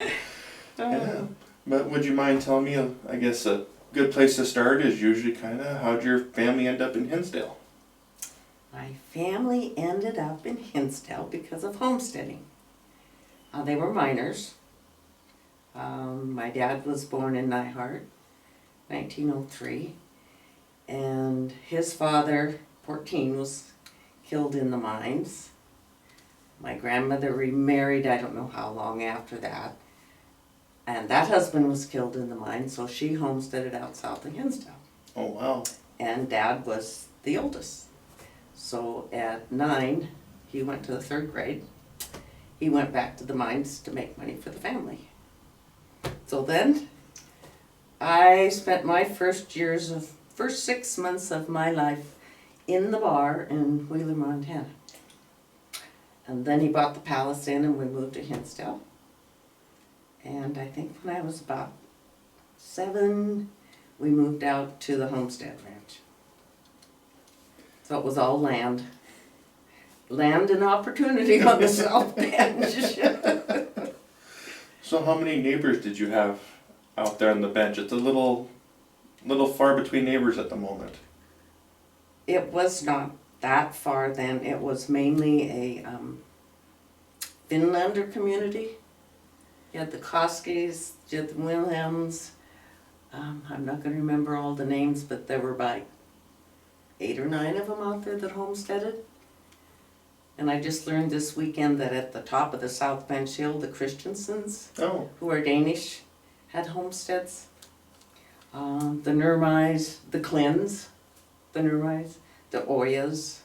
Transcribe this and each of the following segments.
Yeah. But would you mind telling me, I guess a good place to start is usually kind of how'd your family end up in Hinsdale? My family ended up in Hinsdale because of homesteading. They were miners. My dad was born in Nyhart, 1903, and his father, 14, was killed in the mines. My grandmother remarried, I don't know how long after that, and that husband was killed in the mines, so she homesteaded out south of Hinsdale. Oh, wow. And Dad was the oldest. So at 9, he went to the 3rd grade. He went back to the mines to make money for the family. So then I spent my first 6 months of my life in the bar in Wheeler, Montana. And then he bought the Palace Inn and we moved to Hinsdale. And I think when I was about 7, we moved out to the Homestead Ranch. So it was all land. Land and opportunity on the South Bench. So how many neighbors did you have out there on the bench? It's a little far between neighbors at the moment. It was not that far then. It was mainly a Finlander community. You had the Koskis, you had the Wilhelms. I'm not going to remember all the names, but there were about 8 or 9 of them out there that homesteaded. And I just learned this weekend that at the top of the South Bench Hill, the Christensens, who are Danish, had homesteads. The Nurmais, the Klins, the Oyas.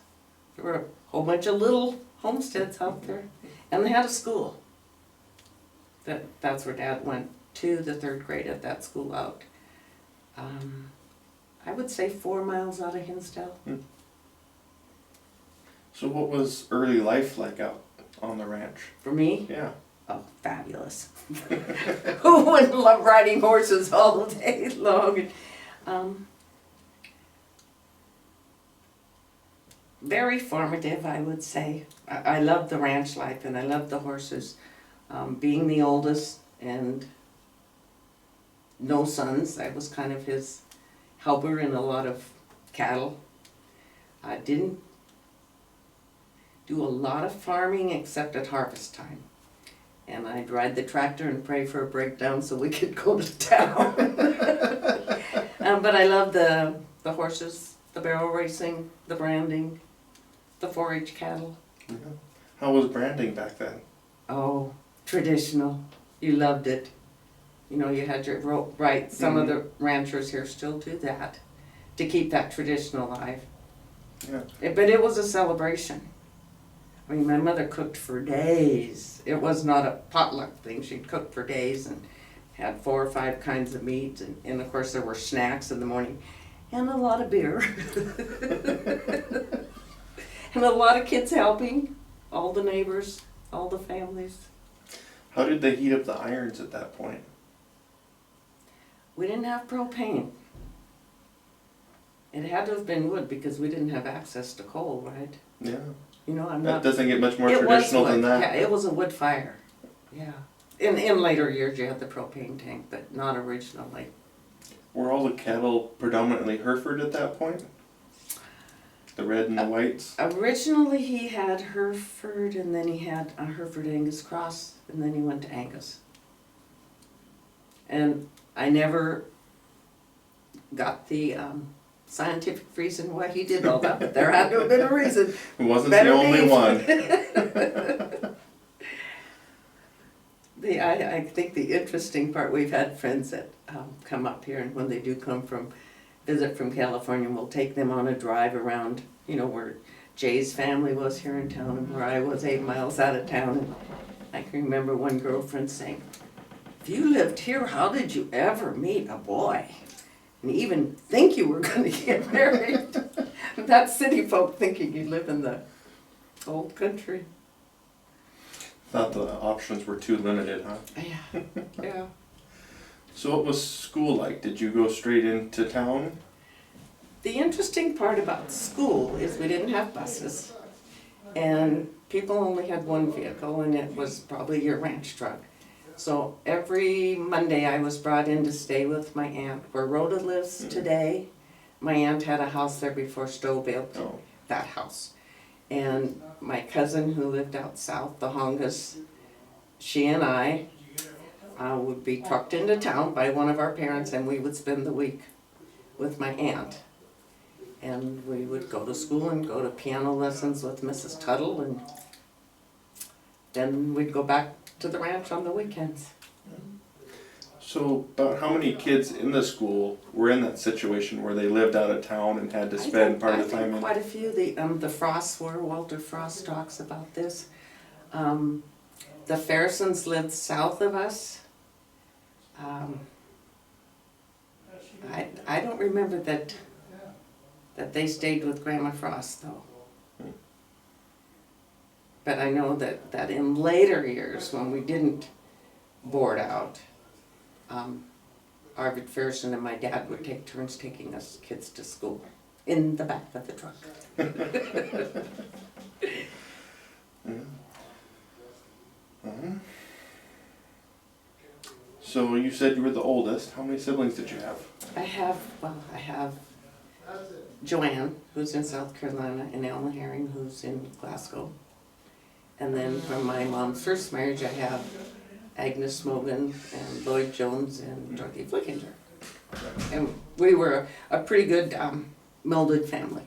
There were a whole bunch of little homesteads out there. And they had a school. That's where Dad went to the 3rd grade at that school out. I would say 4 miles out of Hinsdale. So what was early life like out on the ranch? For me? Yeah. Oh, fabulous. Who wouldn't love riding horses all day long? Very formative, I would say. I loved the ranch life and I loved the horses. Being the oldest and no sons, I was kind of his helper in a lot of cattle. I didn't do a lot of farming except at harvest time. And I'd ride the tractor and pray for a breakdown so we could go to town. But I loved the horses, the barrel racing, the branding, the 4-H cattle. Yeah. How was branding back then? Oh, traditional. You loved it. You know, you had your rope, right? Some of the ranchers here still do that to keep that tradition alive. Yeah. But it was a celebration. I mean, my mother cooked for days. It was not a potluck thing. She'd cook for days and had 4 or 5 kinds of meat. And of course, there were snacks in the morning and a lot of beer. And a lot of kids helping, all the neighbors, all the families. How did they heat up the irons at that point? We didn't have propane. It had to have been wood because we didn't have access to coal, right? Yeah. You know, That doesn't get much more traditional than that. Yeah, it was a wood fire. Yeah. In later years, you had the propane tank, but not originally. Were all the cattle predominantly Hereford at that point? The red and the whites? Originally, he had Hereford, and then he had a Hereford Angus cross, and then he went to Angus. And I never got the scientific reason why he did all that, but there had to have been a reason. It wasn't the only one. I think the interesting part, we've had friends that come up here, and when they do come visit from California, we'll take them on a drive around, you know, where Jay's family was here in town and where I was 8 miles out of town. And I can remember one girlfriend saying, "If you lived here, how did you ever meet a boy? And even think you were going to get married?" That's city folk thinking you live in the old country. Thought the options were too limited, huh? Yeah, yeah. So what was school like? Did you go straight into town? The interesting part about school is we didn't have buses, and people only had one vehicle, and it was probably your ranch truck. So every Monday I was brought in to stay with my aunt. Where Rhoda lives today, my aunt had a house there before Stowe built Oh. that house. And my cousin who lived out south, the Hongas, she and I would be trucked into town by one of our parents, and we would spend the week with my aunt. And we would go to school and go to piano lessons with Mrs. Tuttle, and then we'd go back to the ranch on the weekends. So about how many kids in the school were in that situation where they lived out of town and had to spend part of the time in? Quite a few. The Frosts were. Walter Frost talks about this. The Ferrisons lived south of us. I don't remember that they stayed with Grandma Frost though. But I know that in later years when we didn't board out, Arvid Ferrison and my dad would take turns taking us kids to school in the back of the truck. So you said you were the oldest. How many siblings did you have? I have Joanne, who's in South Carolina, and Elma Herring, who's in Glasgow. And then from my mom's first marriage, I have Agnes Mogan and Lloyd Jones and Dorothy Flickinger. And we were a pretty good melded family.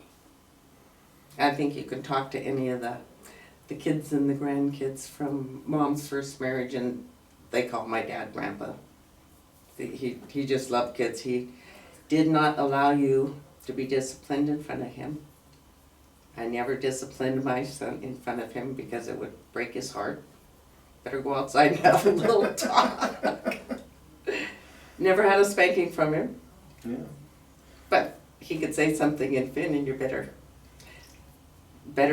I think you can talk to any of the kids and the grandkids from mom's first marriage, and they call my dad Grandpa. He just loved kids. He did not allow you to be disciplined in front of him. I never disciplined my son in front of him because it would break his heart. Better go outside and have a little talk. Never had a spanking from him. Yeah. But he could say something in Finn and you better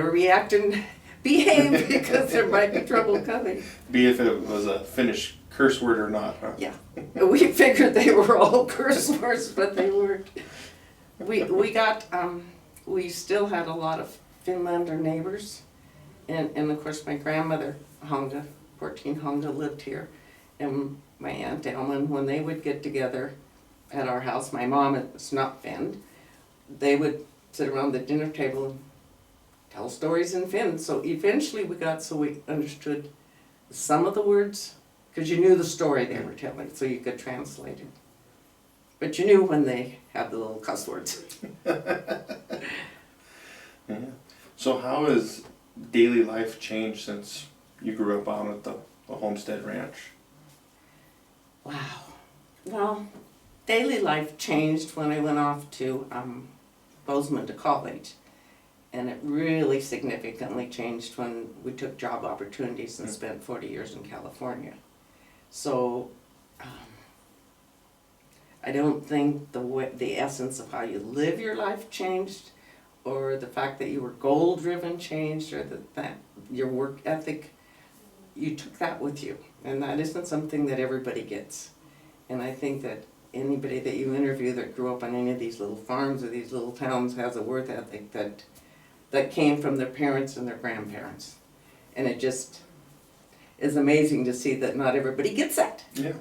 react and behave because there might be trouble coming. Be if it was a Finnish curse word or not, huh? Yeah. We figured they were all curse words, but they weren't. We still had a lot of Finlander neighbors. And of course my grandmother, Honga, 14 Honga, lived here. And my Aunt Elman, when they would get together at our house, my mom is not Finn, they would sit around the dinner table and tell stories in Finn. So eventually we understood some of the words, because you knew the story they were telling, so you could translate it. But you knew when they had the little cuss words. Yeah. So how has daily life changed since you grew up on at the homestead ranch? Wow. Well, daily life changed when I went off to Bozeman to college. And it really significantly changed when we took job opportunities and spent 40 years in California. So I don't think the essence of how you live your life changed, or the fact that you were goal-driven changed, or that your work ethic, you took that with you. And that isn't something that everybody gets. And I think that anybody that you interview that grew up on any of these little farms or these little towns has a work ethic that came from their parents and their grandparents. And it just is amazing to see that not everybody gets that. Yeah.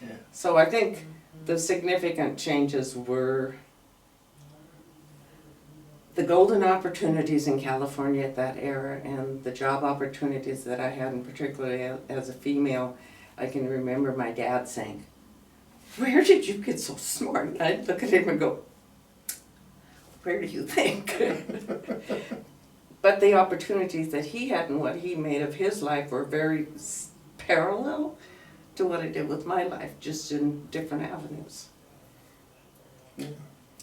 Yeah. So I think the significant changes were the golden opportunities in California at that era, and the job opportunities that I had, and particularly as a female. I can remember my dad saying, "Where did you get so smart?" And I'd look at him and go, "Where do you think?" But the opportunities that he had and what he made of his life were very parallel to what I did with my life, just in different avenues. Yeah.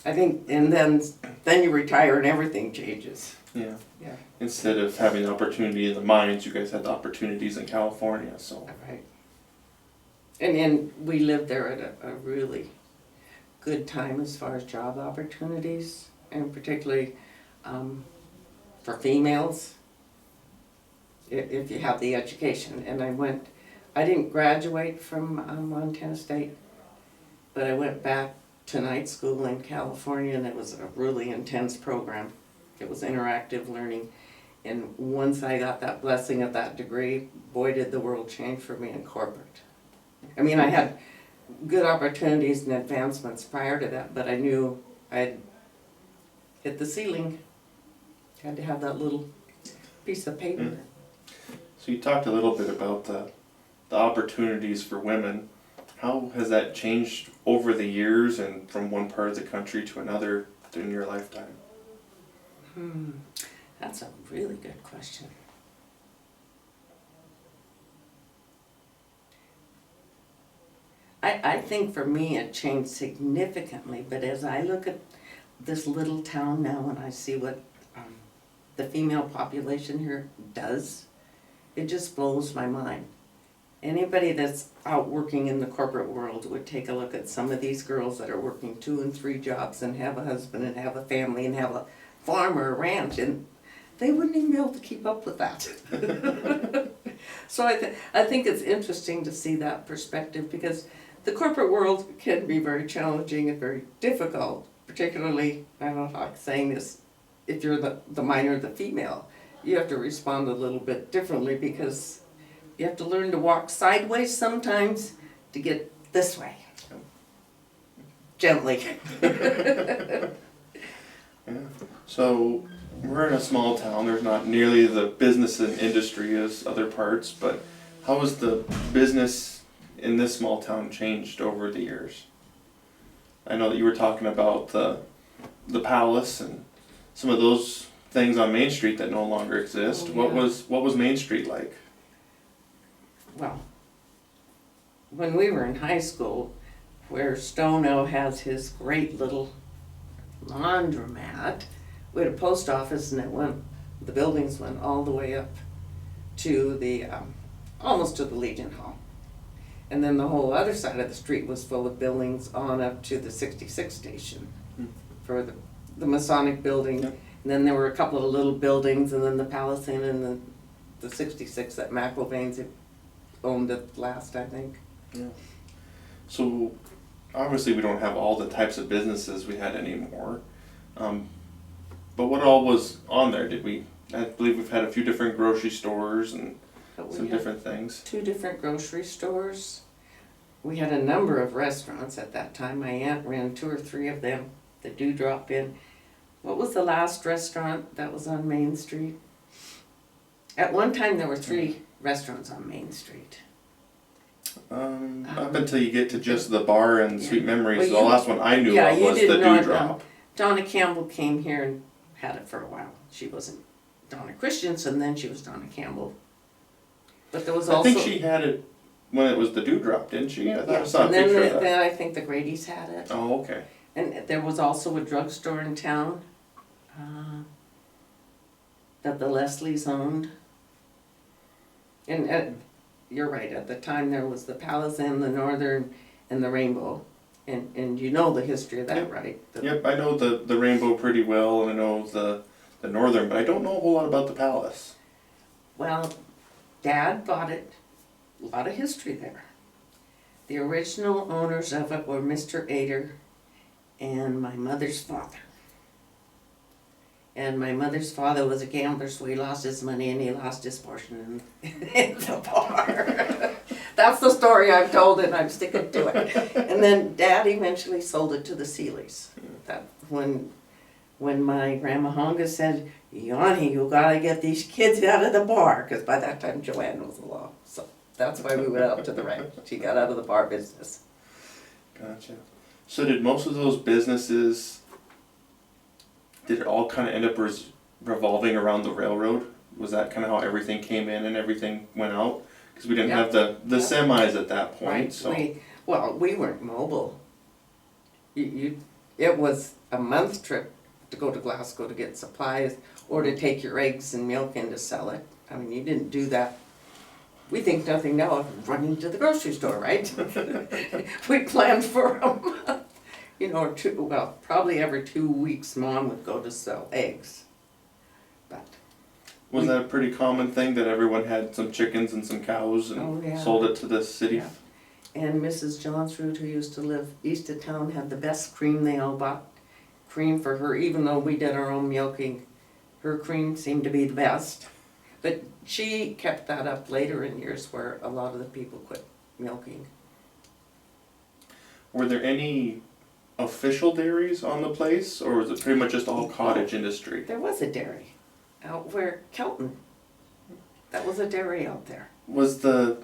I think, and then you retire and everything changes. Yeah. Yeah. Instead of having the opportunity in the mines, you guys had the opportunities in California, so. Right. And we lived there at a really good time as far as job opportunities, and particularly for females, if you have the education. And I didn't graduate from Montana State, but I went back to night school in California, and it was a really intense program. It was interactive learning, And once I got that blessing of that degree, boy, did the world change for me in corporate. I mean, I had good opportunities and advancements prior to that, but I knew I'd hit the ceiling. Had to have that little piece of paper. So you talked a little bit about the opportunities for women. How has that changed over the years and from one part of the country to another in your lifetime? That's a really good question. I think for me it changed significantly, but as I look at this little town now and I see what the female population here does, it just blows my mind. Anybody that's out working in the corporate world would take a look at some of these girls that are working 2 and 3 jobs and have a husband and have a family and have a farm or a ranch, and they wouldn't even be able to keep up with that. So I think it's interesting to see that perspective, because the corporate world can be very challenging and very difficult, particularly, I don't know how I'm saying this, if you're the minor, the female, you have to respond a little bit differently, because you have to learn to walk sideways sometimes to get this way. Gently. Yeah. So we're in a small town. There's not nearly the business and industry as other parts, but how has the business in this small town changed over the years? I know that you were talking about the palace and some of those things on Main Street that no longer exist. Oh, yeah. What was Main Street like? Well, when we were in high school, where Stono has his great little laundromat, we had a post office, and the buildings went all the way up to the, almost to the Legion Hall. And then the whole other side of the street was full of buildings on up to the 66 station for the Masonic building. Yep. And then there were a couple of little buildings, and then the Palace Inn and the 66 that McIlvain's had owned at last, I think. Yeah. So obviously we don't have all the types of businesses we had anymore. But what all was on there? I believe we've had a few different grocery stores and some different things. 2 different grocery stores. We had a number of restaurants at that time. My aunt ran 2 or 3 of them that do drop in. What was the last restaurant that was on Main Street? At one time there were 3 restaurants on Main Street. Up until you get to just the bar and Sweet Memories, Well, the last one I knew yeah, of you was the didn't know it, Dewdrop. Donna Campbell came here and had it for a while. She wasn't Donna Christensen then, she was Donna Campbell. But there was I also... think she had it when it was the Dewdrop, didn't she? I thought I Yes, saw a and then, picture of that. then I think the Grady's had it. Oh, okay. And there was also a drugstore in town that the Leslies owned. And you're right, at the time there was the Palace Inn, the Northern, and the Rainbow. And you know the history of that, Yep. right? Yep, I know the Rainbow pretty well, and I know the Northern, but I don't know a whole lot about the Palace. Well, Dad bought it, a lot of history there. The original owners of it were Mr. Ader and my mother's father. And my mother's father was a gambler, so he lost his money and he lost his portion in the bar. That's the story I've told and I'm sticking to it. And then Dad eventually sold it to the Seeleys. That when my grandma Honga said, Yanni, you gotta get these kids out of the bar, because by that time Joanne was the law. So that's why we went out to the ranch. She got out of the bar business. Gotcha. So did most of those businesses, did it all kind of end up revolving around the railroad? Was that kind of how everything came in and everything went out? Because we didn't Yep. have the Yep. semis at that point. Right. So We weren't mobile. It was a month trip to go to Glasgow to get supplies or to take your eggs and milk in to sell it. I mean, you didn't do that. We think nothing now of running to the grocery store, right? We planned for a month. You know, probably every 2 weeks Mom would go to sell eggs. But was that a pretty common thing that everyone had some chickens and some cows and Oh, yeah. sold it to the city? Yeah. And Mrs. Johnsrud, who used to live east of town, had the best cream. They all bought cream for her, even though we did our own milking. her cream seemed to be the best. But she kept that up later in years where a lot of the people quit milking. Were there any official dairies on the place, or was it pretty much just all cottage industry? There was a dairy out where Kelton. That was a dairy out there. Was the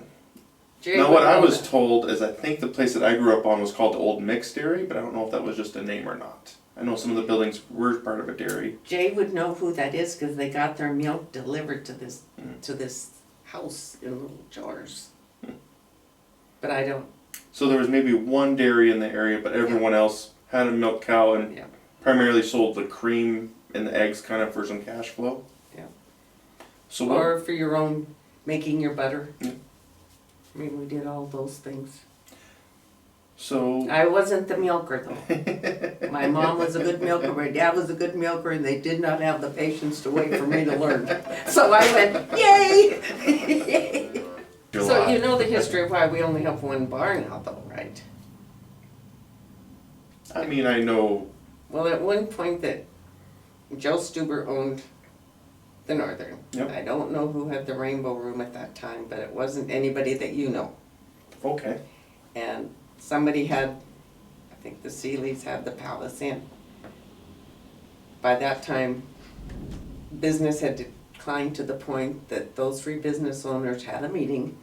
Jay now would what I know was that. told is I think the place that I grew up on was called the Old Mix Dairy, but I don't know if that was just a name or not. I know some of the buildings were part of a dairy. Jay would know who that is because they got their milk delivered to this house in little jars. But I don't. So there was maybe one dairy in the area, but everyone else had a milk cow and Yeah. primarily sold the cream and the eggs kind of for some cash flow. Yeah. So what? Or for your own making your butter. Yeah. I mean, we did all those things. So I wasn't the milker though. My mom was a good milker, my dad was a good milker, and they did not have the patience to wait for me to learn. So I went, yay! So you know the history of why we only have one bar now though, right? I mean, I know. Well, at one point that Joe Stuber owned the Northern. Yep. I don't know who had the Rainbow Room at that time, but it wasn't anybody that you know. Okay. And somebody had, I think the Seeleys had the Palace Inn. By that time, business had declined to the point that those three business owners had a meeting,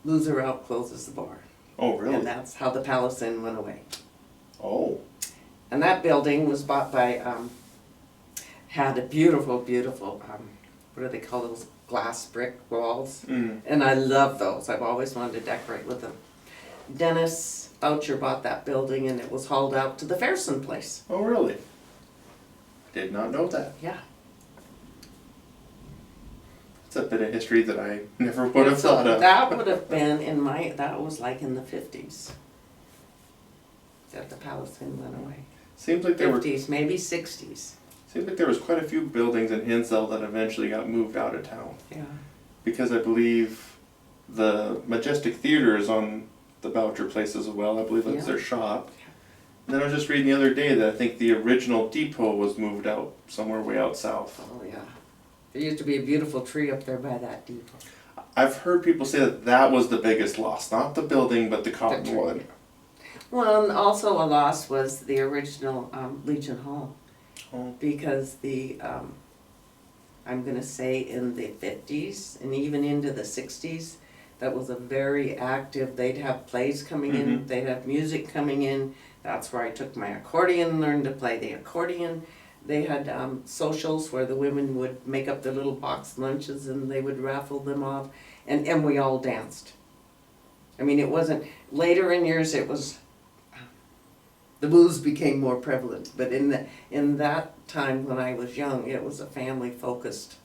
loser out closes the bar. Oh, really? And that's how the Palace Inn went away. Oh. And that building was bought by, had a beautiful, beautiful, what do they call those, glass brick walls? Mm. And I love those. I've always wanted to decorate with them. Dennis Boucher bought that building and it was hauled out to the Fairson place. Oh, really? Did not know that. Yeah. It's a bit of history that I never would have So thought of. that would have been that was like in the 50s. That the Palace Inn went away. Seems like there were 50s, maybe 60s. Seems like there was quite a few buildings in Hinsdale that eventually got moved out of town. Yeah. Because I believe the Majestic Theater is on the Boucher place as well. I believe that's Yeah. their shop. And then I was just reading the other day that I think the original depot was moved out somewhere way out south. Oh yeah. There used to be a beautiful tree up there by that depot. I've heard people say that that was the biggest loss. Not the building, but the tree. cottonwood. Well, and also a loss was the original Legion Hall. Oh. Because I'm gonna say in the 50s and even into the 60s, that was a very active, they'd have plays coming in, Mhm. they'd have music coming in. That's where I took my accordion, learned to play the accordion. They had socials where the women would make up their little box lunches and they would raffle them off, and we all danced. I mean, it wasn't, later in years it was, the booze became more prevalent, but in that time when I was young, it was a family-focused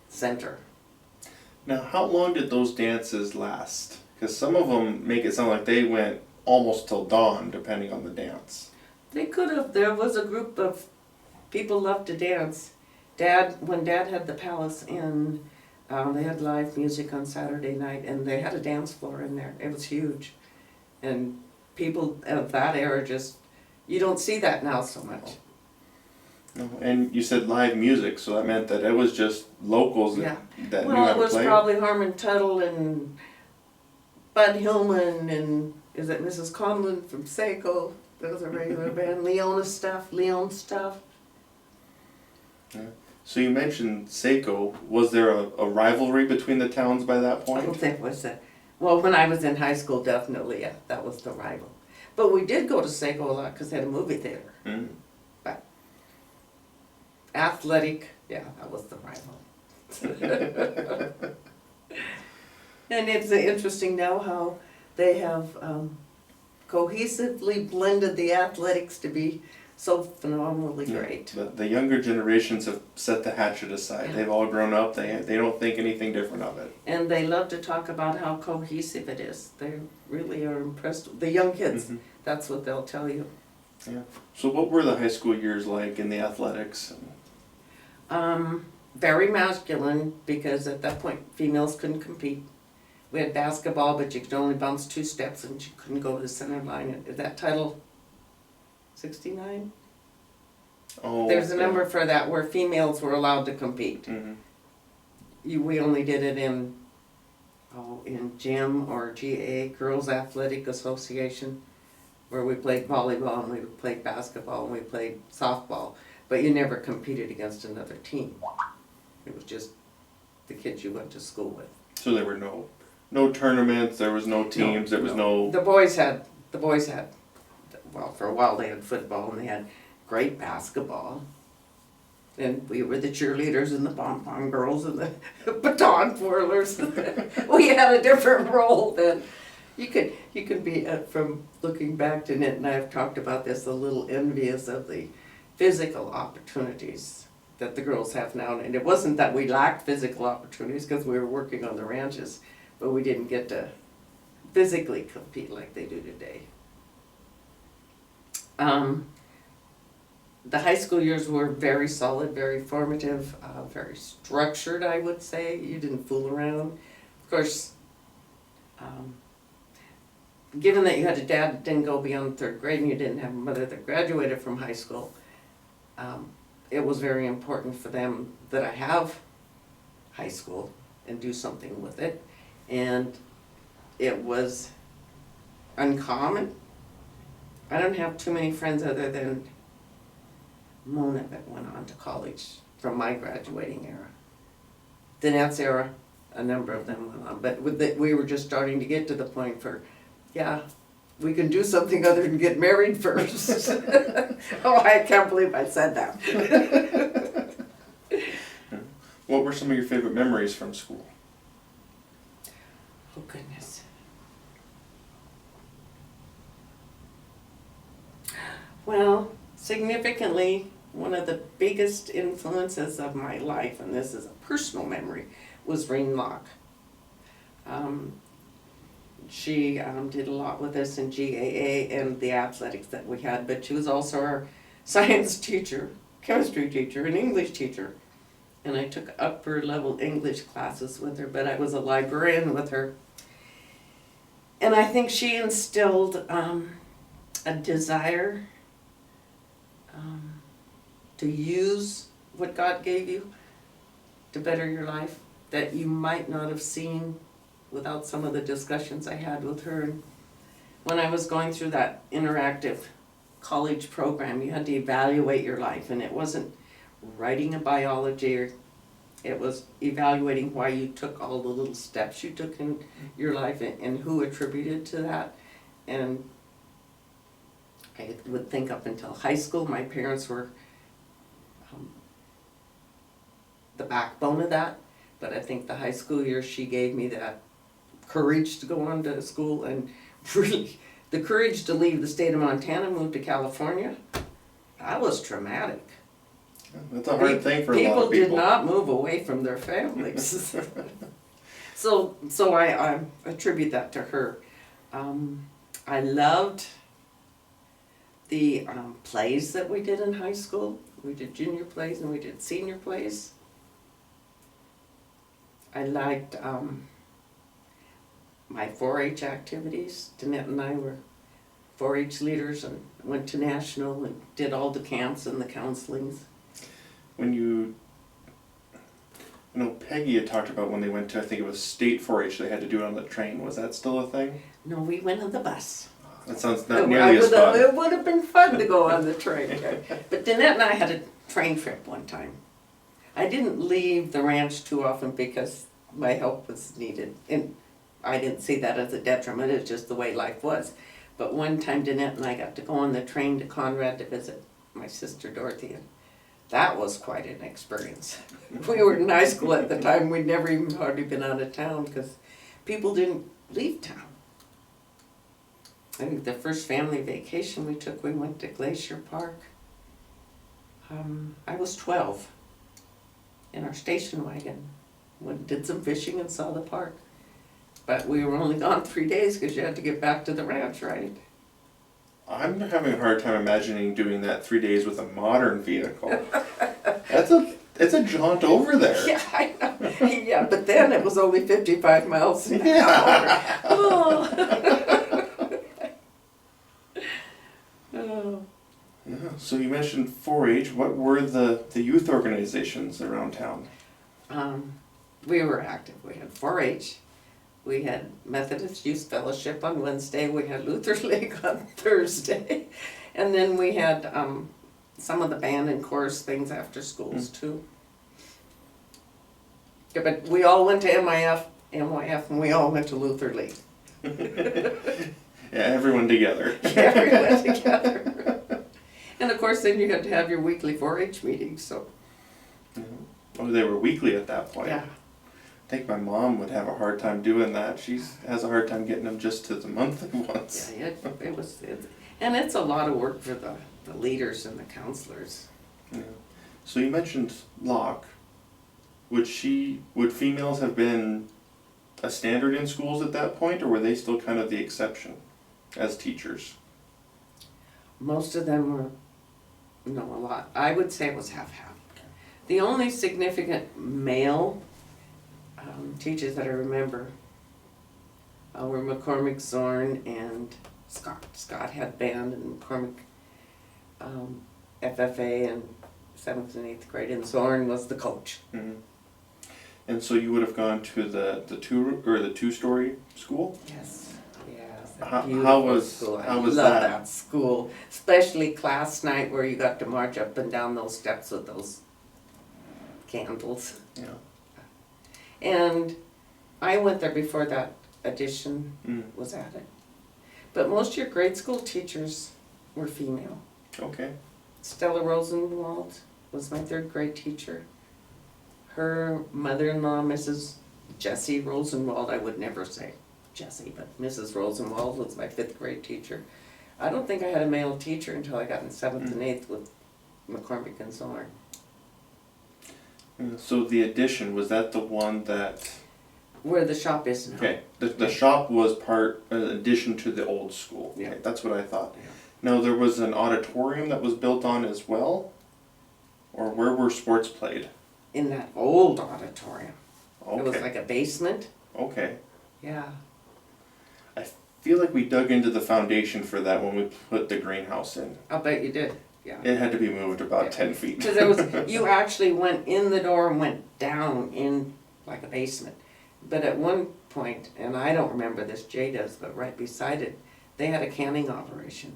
center. Now, how long did those dances last? Because some of them make it sound like they went almost till dawn, depending on the dance. They could have, there was a group of people loved to dance. When Dad had the Palace Inn, they had live music on Saturday night, and they had a dance floor in there. It was huge. And people of that era just, you don't see that now so much. No, and you said live music, so that meant that it was just locals that, Yeah. that knew Well, how it to was play. probably Harmon Tuttle and Bud Hillman and, is it Mrs. Conlon from Seiko? That was a regular band. Leon stuff. So you mentioned Seiko. Was there a rivalry between the towns by that I point? don't think it was that. Well, when I was in high school, definitely, yeah, that was the rival. But we did go to Seiko a lot because they had a movie theater. Mm. But athletic, yeah, that was the rival. And it's interesting now how they have cohesively blended the athletics to be so phenomenally great. The younger generations have set the hatchet aside. Yeah. They've all grown up. They don't think anything different of it. And they love to talk about how cohesive it is. They really are impressed. The young kids, Mhm. that's what they'll tell you. Yeah. So what were the high school years like in the athletics? Very masculine because at that point females couldn't compete. We had basketball, but you could only bounce 2 steps and you couldn't go to the center line. Is that title 69? Oh, There's a yeah. number for that where females were allowed to compete. Mhm. We only did it in gym or GA, Girls Athletic Association, where we played volleyball and we played basketball and we played softball, but you never competed against another team. It was just the kids you went to school with. So there were no tournaments. There was no teams. There was no. The boys had, well, for a while they had football and they had great basketball. And we were the cheerleaders and the pom-pom girls and the baton twirlers. We had a different role then. You could be, from looking back to it, and I've talked about this, a little envious of the physical opportunities that the girls have now. And it wasn't that we lacked physical opportunities because we were working on the ranches, but we didn't get to physically compete like they do today. The high school years were very solid, very formative, very structured, I would say. You didn't fool around. Of course, given that you had a dad that didn't go beyond third grade and you didn't have a mother that graduated from high school, it was very important for them that I have high school and do something with it. And it was uncommon. I don't have too many friends other than Mona that went on to college from my graduating era. Danette's era, a number of them went on, but we were just starting to get to the point for, yeah, we can do something other than get married first. Oh, I can't believe I said that. What were some of your favorite memories from school? Oh, goodness. Well, significantly, one of the biggest influences of my life, and this is a personal memory, was Rain Locke. She did a lot with us in GAA and the athletics that we had, but she was also our science teacher, chemistry teacher, and English teacher. And I took upper level English classes with her, but I was a librarian with her. And I think she instilled a desire to use what God gave you to better your life that you might not have seen without some of the discussions I had with her. And when I was going through that interactive college program, you had to evaluate your life, and it wasn't writing a biology, or it was evaluating why you took all the little steps you took in your life and who attributed to that. And I would think up until high school, my parents were the backbone of that, but I think the high school years she gave me that courage to go on to school, and really the courage to leave the state of Montana and move to California. That was traumatic. That's a hard thing for a lot of people. People did not move away from their families. So I attribute that to her. I loved the plays that we did in high school. We did junior plays and we did senior plays. I liked my 4-H activities. Danette and I were 4-H leaders and went to national and did all the camps and the counselings. Peggy had talked about when they went to, I think it was state 4-H, they had to do it on the train. Was that still a thing? No, we went on the bus. That sounds not nearly as fun. It would have been fun to go on the train. But Danette and I had a train trip one time. I didn't leave the ranch too often because my help was needed. And I didn't see that as a detriment, it's just the way life was. But one time Danette and I got to go on the train to Conrad to visit my sister Dorothy. And that was quite an experience. We were in high school at the time, we'd never even hardly been out of town because people didn't leave town. I think the first family vacation we took, we went to Glacier Park. I was 12 in our station wagon. Did some fishing and saw the park. But we were only gone 3 days because you had to get back to the ranch, right? I'm having a hard time imagining doing that 3 days with a modern vehicle. It's a jaunt over there. Yeah, I know. Yeah, but then it was only 55 miles an hour. Yeah. Oh. Oh. Yeah, So you mentioned 4-H. What were the youth organizations around town? We were active. We had 4-H. We had Methodist Youth Fellowship on Wednesday. We had Luther League on Thursday. And then we had some of the band and chorus things after schools too. Yeah, but we all went to NYF, and we all went to Luther League. Yeah, everyone together. Everyone together. And of course, then you had to have your weekly 4-H meetings, so. Oh, they were weekly at that point. Yeah. I think my mom would have a hard time doing that. She has a hard time getting them just to the monthly ones. Yeah, and it's a lot of work for the leaders and the counselors. Yeah. So you mentioned Locke. Would females have been a standard in schools at that point, or were they still kind of the exception as teachers? Most of them were, no, a lot. I would say it was half-half. The only significant male teachers that I remember were McCormick, Zorn, and Scott. Scott had band, and McCormick FFA and 7th and 8th grade, and Zorn was the coach. Mm-hmm. And so you would have gone to the two-story school? Yes. Yes. How was that school, especially class night where you got to march up and down those steps with those candles. Yeah. And I went there before that addition was added. But most of your grade school teachers were female. Okay. Stella Rosenwald was my 3rd grade teacher. Her mother-in-law, Mrs. Jessie Rosenwald, I would never say Jessie, but Mrs. Rosenwald was my 5th grade teacher. I don't think I had a male teacher until I got in 7th and 8th with McCormick and Zorn. So the addition, was that the one that... Where the shop is now. Okay, the shop was addition to the old school. Yeah. Okay, that's what I thought. Yeah. Now, there was an auditorium that was built on as well? Or where were sports played? In that old auditorium. Okay. It was like a basement. Okay. Yeah. I feel like we dug into the foundation for that when we put the greenhouse in. I'll bet you did. Yeah. It had to be moved about 10 feet. Because there was, you actually went in the door and went down in like a basement. But at one point, and I don't remember this, Jay does, but right beside it, they had a canning operation.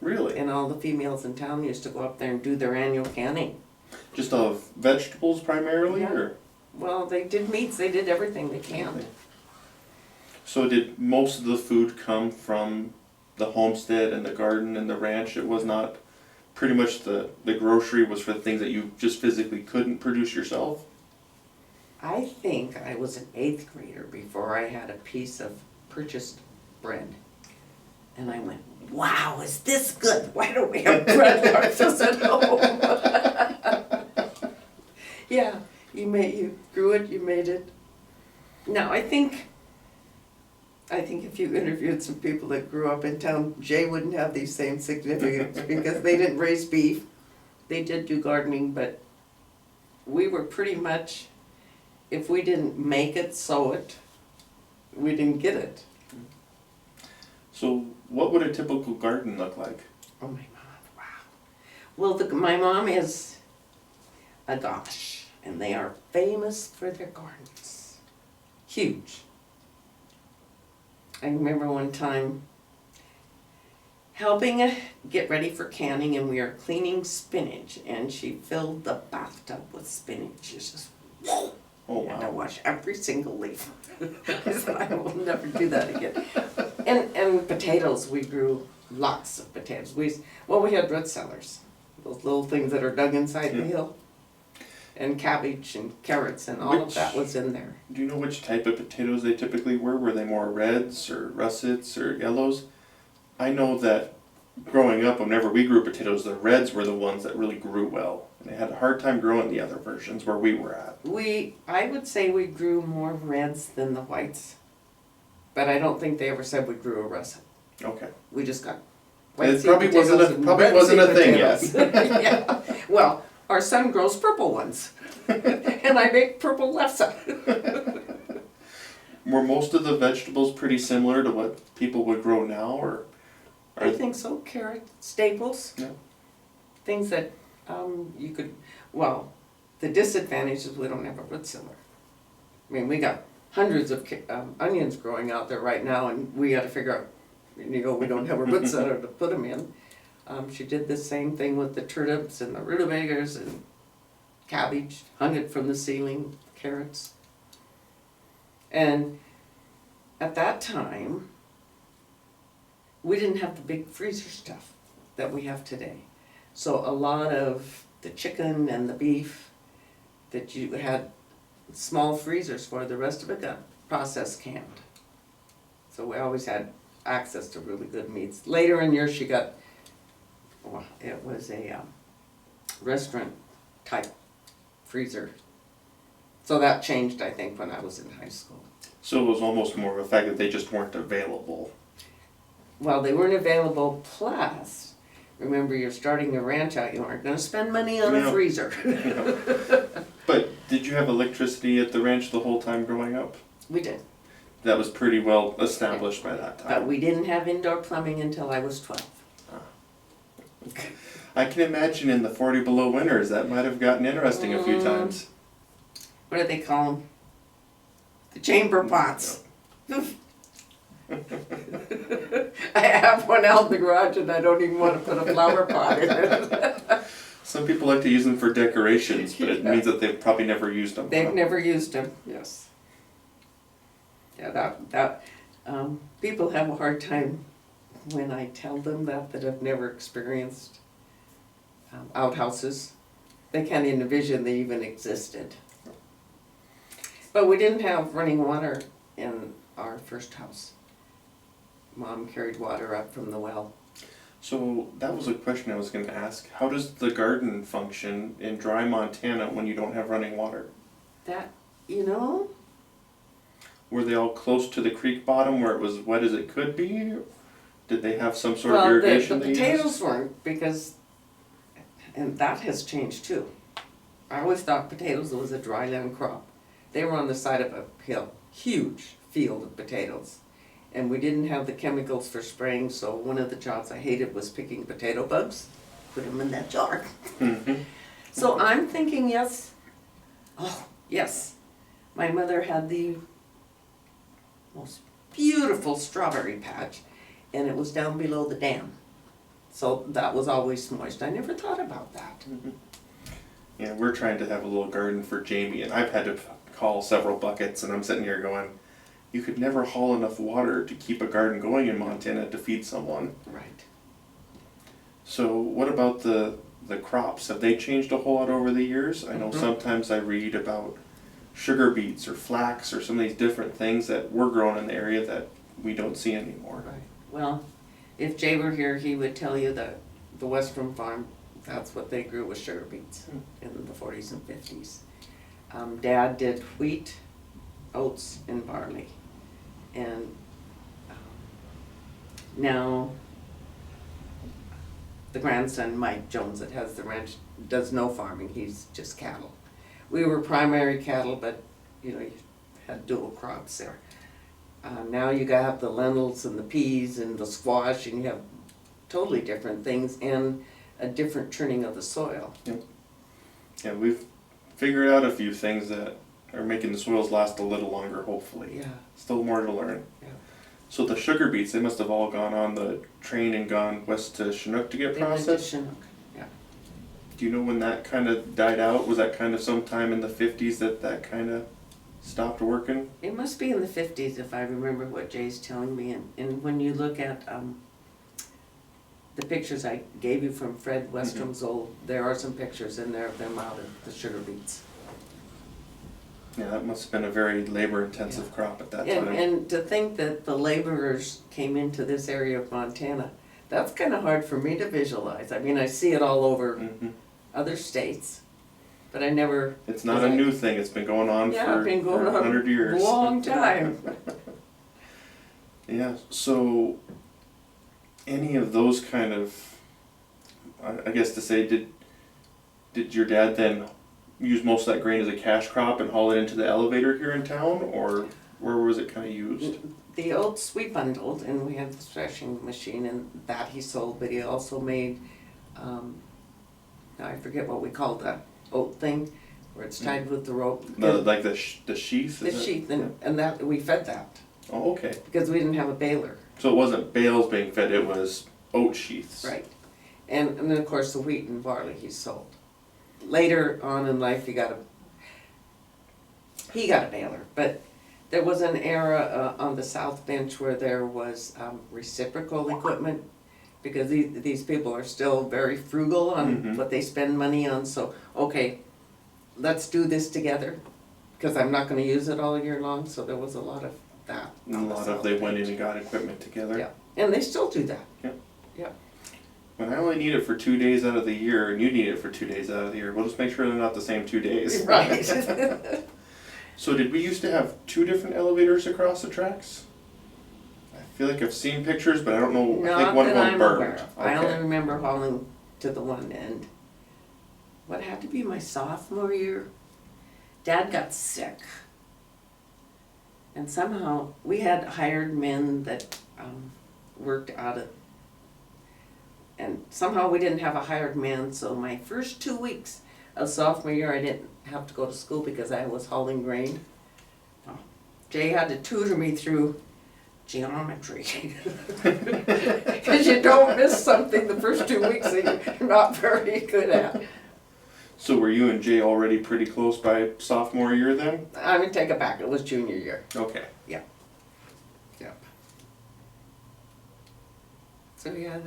Really? And all the females in town used to go up there and do their annual canning. Just of vegetables primarily, Yeah. or? Well, they did meats, they did everything they canned. So did most of the food come from the homestead and the garden and the ranch? It was not pretty much the grocery was for the things that you just physically couldn't produce yourself? I think I was an 8th grader before I had a piece of purchased bread. And I went, wow, is this good? Why don't we have bread like this at home? Yeah, you grew it, you made it. Now, I think if you interviewed some people that grew up in town, Jay wouldn't have these same significance because they didn't raise beef. They did do gardening, but we were pretty much, if we didn't make it, sow it, we didn't get it. So what would a typical garden look like? Oh my God, wow. Well, my mom is a Gosh, and they are famous for their gardens. Huge. I remember one time helping get ready for canning, and we were cleaning spinach, and she filled the bathtub with spinach. It's just, whoa. Oh, I had to wow. wash every single leaf. I said, I will never do that again. And potatoes, we grew lots of potatoes. We had root cellars, those little things that are dug inside the hill. And cabbage and carrots and all of that was in there. Do you know which type of potatoes they typically were? Were they more reds or russets or yellows? I know that growing up, whenever we grew potatoes, the reds were the ones that really grew well. And they had a hard time growing the other versions where we were at. I would say we grew more reds than the whites. But I don't think they ever said we grew a russet. Okay. We just got It seed probably potatoes wasn't and probably red wasn't seed a thing potatoes. yet. Yeah. Well, our son grows purple ones. And I make purple lefse. Were most of the vegetables pretty similar to what people would grow now, or? I think so. Carrot, staples. Yeah. things that you could, well, the disadvantage is we don't have a root cellar. I mean, we got hundreds of onions growing out there right now, and we gotta figure out, we don't have a root cellar to put them in. She did the same thing with the turnips and the rutabagas and cabbage, hung it from the ceiling, carrots. And at that time, we didn't have the big freezer stuff that we have today. So a lot of the chicken and the beef that you had small freezers for, the rest of it got processed canned. So we always had access to really good meats. Later in years, she got, well, it was a restaurant type freezer. So that changed, I think, when I was in high school. So it was almost more of a fact that they just weren't available. Well, they weren't available, plus, remember, you're starting a ranch out, you aren't gonna spend money on a freezer. But did you have electricity at the ranch the whole time growing up? We did. That was pretty well established by that time. But we didn't have indoor plumbing until I was 12. I can imagine in the 40 below winters that might have gotten interesting a few times. What do they call them? The chamber pots. I have one out in the garage and I don't even want to put a flower pot in it. Some people like to use them for decorations, but it means that they've probably never used them. They've never used them, yes. Yeah, people have a hard time when I tell them that have never experienced outhouses. They can't envision they even existed. But we didn't have running water in our first house. Mom carried water up from the well. So that was a question I was going to ask. How does the garden function in dry Montana when you don't have running water? That, you know? Were they all close to the creek bottom where it was wet as it could be? Did they have some sort of irrigation the they used? potatoes weren't, because, and that has changed too. I always thought potatoes was a dry land crop. They were on the side of a hill, huge field of potatoes. And we didn't have the chemicals for spraying, so one of the jobs I hated was picking potato bugs, put them in that jar. So I'm thinking yes. Oh, yes. My mother had the most beautiful strawberry patch, and it was down below the dam. So that was always moist. I never thought about that. Yeah, we're trying to have a little garden for Jamie, and I've had to haul several buckets, and I'm sitting here going, you could never haul enough water to keep a garden going in Montana to feed someone. Right. So what about the crops? Have they changed a whole lot over the years? I know sometimes I read about sugar beets or flax or some of these different things that were grown in the area that we don't see anymore. Right. Well, if Jay were here, he would tell you that the Western farm, that's what they grew, was sugar beets in the 40s and 50s. Dad did wheat, oats, and barley. And now the grandson, Mike Jones, that has the ranch, does no farming. He's just cattle. We were primary cattle, but you had dual crops there. Now you got the lentils and the peas and the squash, and you have totally different things and a different turning of the soil. Yep. Yeah, we've figured out a few things that are making the soils last a little longer, hopefully. Yeah. Still more to learn. Yeah. So the sugar beets, they must have all gone on the train and gone west to Chinook to get They went to processed? Chinook, yeah. Do you know when that kind of died out? Was that kind of sometime in the 50s that kind of stopped working? It must be in the 50s if I remember what Jay's telling me. And when you look at the pictures I gave you from Fred Westrom's old, there are some pictures in there of them out of the sugar beets. Yeah, that must have been a very labor-intensive crop at that time. And to think that the laborers came into this area of Montana, that's kind of hard for me to visualize. I mean, I see it all over other states, but I never... It's not a new thing. It's been going on for been going on 100 years. a long time. Yeah, so any of those kind of, I guess to say, did your dad then use most of that grain as a cash crop and haul it into the elevator here in town, or where was it kind of used? The oats we bundled, and we had the threshing machine, and that he sold, but he also made now I forget what we called the oat thing, where it's tied with the rope. Like the sheath? The sheath, and that, we fed that, Oh, okay. because we didn't have a baler. So it wasn't bales being fed, it was oat sheaths. Right. And then, of course, the wheat and barley he sold. Later on in life, he got a baler, but there was an era on the South Bench where there was reciprocal equipment, because these people are still very frugal on what they spend money on, so, okay, let's do this together, because I'm not gonna use it all year long, so there was a lot of that. And a lot of they went in and got equipment together. Yeah, and they still do that. Yeah. Yeah. When I only need it for 2 days out of the year, and you need it for 2 days out of the year, we'll just make sure they're not the same 2 days. Right. So did we used to have 2 different elevators across the tracks? I feel like I've seen pictures, but I don't know. I think Not one that I'm burned. aware of. I Okay. only remember hauling to the one end. What had to be my sophomore year? Dad got sick. And somehow, we had hired men that worked out of, and somehow we didn't have a hired man, so my first 2 weeks of sophomore year, I didn't have to go to school because I was hauling grain. Jay had to tutor me through geometry. Because you don't miss something the first 2 weeks that you're not very good at. So were you and Jay already pretty close by sophomore year then? I'm gonna take it back, it was junior year. Okay. Yep. So yeah,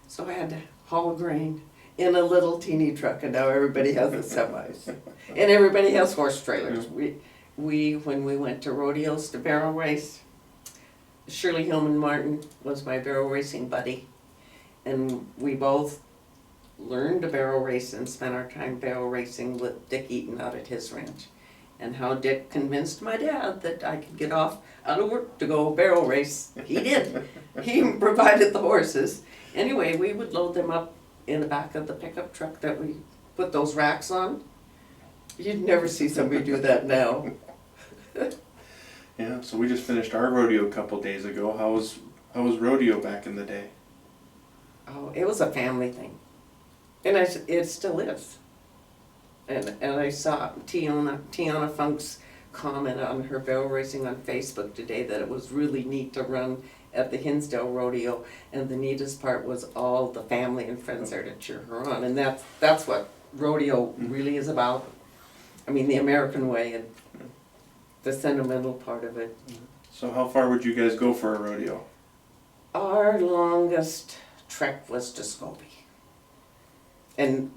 so I had to haul grain in a little teeny truck, and now everybody has the semis. And everybody has horse trailers. We when we went to rodeos to barrel race, Shirley Hillman Martin was my barrel racing buddy, and we both learned to barrel race and spent our time barrel racing with Dick Eaton out at his ranch. And how Dick convinced my dad that I could get off out of work to go barrel race. He did. He provided the horses. Anyway, we would load them up in the back of the pickup truck that we put those racks on. You'd never see somebody do that now. Yeah, so we just finished our rodeo a couple days ago. How was rodeo back in the day? Oh, it was a family thing. And it still is. And I saw Tiana Funk's comment on her barrel racing on Facebook today that it was really neat to run at the Hinsdale rodeo, and the neatest part was all the family and friends there to cheer her on, and that's what rodeo really is about. I mean, the American way and the sentimental part of it. So how far would you guys go for a rodeo? Our longest trek was to Scobie. And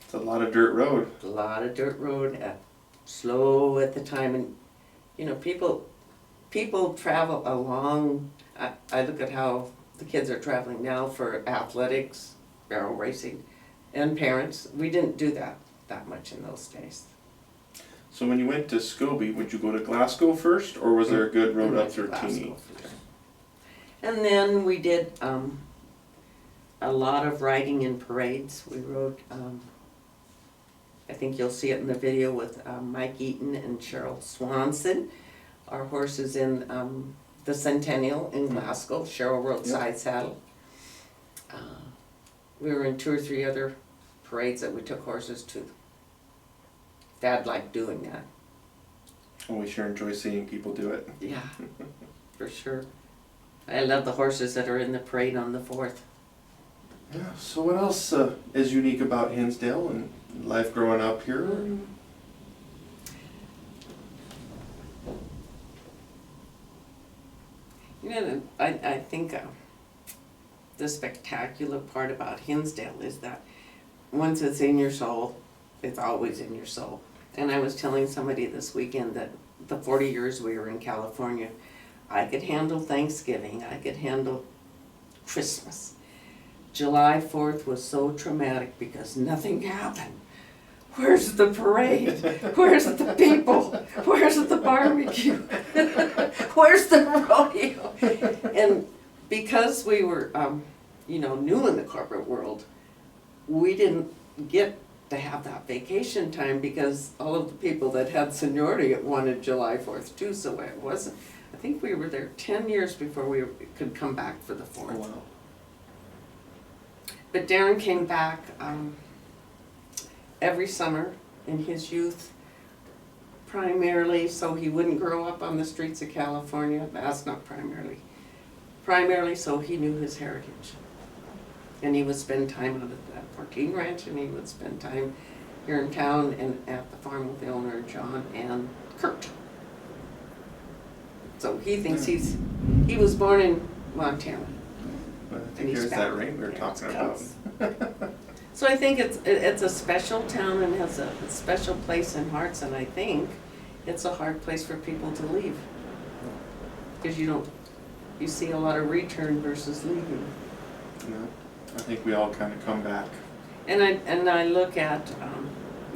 It's a lot of dirt road. a lot of dirt road, slow at the time, and you know, people travel along. I look at how the kids are traveling now for athletics, barrel racing, and parents. We didn't do that much in those days. So when you went to Scobie, would you go to Glasgow first, or was there a good road up through Glasgow Teeny? first. And then we did a lot of riding in parades. We rode, I think you'll see it in the video with Mike Eaton and Cheryl Swanson. Our horses in the Centennial in Glasgow. Cheryl rode side saddle. We were in 2 or 3 other parades that we took horses to. Dad liked doing that. Well, we sure enjoy seeing people do it. Yeah, for sure. I love the horses that are in the parade on the 4th. Yeah, so what else is unique about Hinsdale and life growing up here? You know, I think the spectacular part about Hinsdale is that once it's in your soul, it's always in your soul. And I was telling somebody this weekend that the 40 years we were in California, I could handle Thanksgiving, I could handle Christmas. July 4th was so traumatic because nothing happened. Where's the parade? Where's the people? Where's the barbecue? Where's the rodeo? And because we were, new in the corporate world, we didn't get to have that vacation time because all of the people that had seniority wanted July 4th too, so it wasn't. I think we were there 10 years before we could come back for the 4th. Oh, wow. But Darren came back every summer in his youth, primarily so he wouldn't grow up on the streets of California. That's not primarily. Primarily so he knew his heritage. And he would spend time out at that 14 ranch, and he would spend time here in town and at the farm with the owner, John and Kurt. So he thinks he was born in Montana. I think there's that rain we were talking about. So I think it's a special town and has a special place in hearts, and I think it's a hard place for people to leave. Because you see a lot of return versus leaving. Yeah, I think we all kind of come back. And I look at,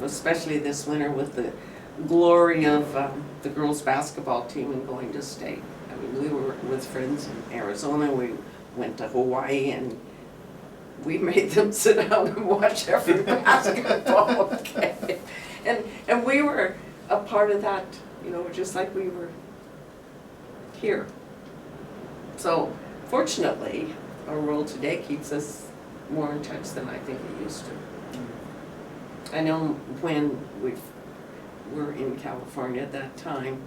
especially this winter with the glory of the girls' basketball team and going to state. I mean, we were with friends in Arizona, we went to Hawaii, and we made them sit down and watch every basketball game. And we were a part of that, just like we were here. So fortunately, our world today keeps us more in touch than I think it used to. I know when we were in California at that time,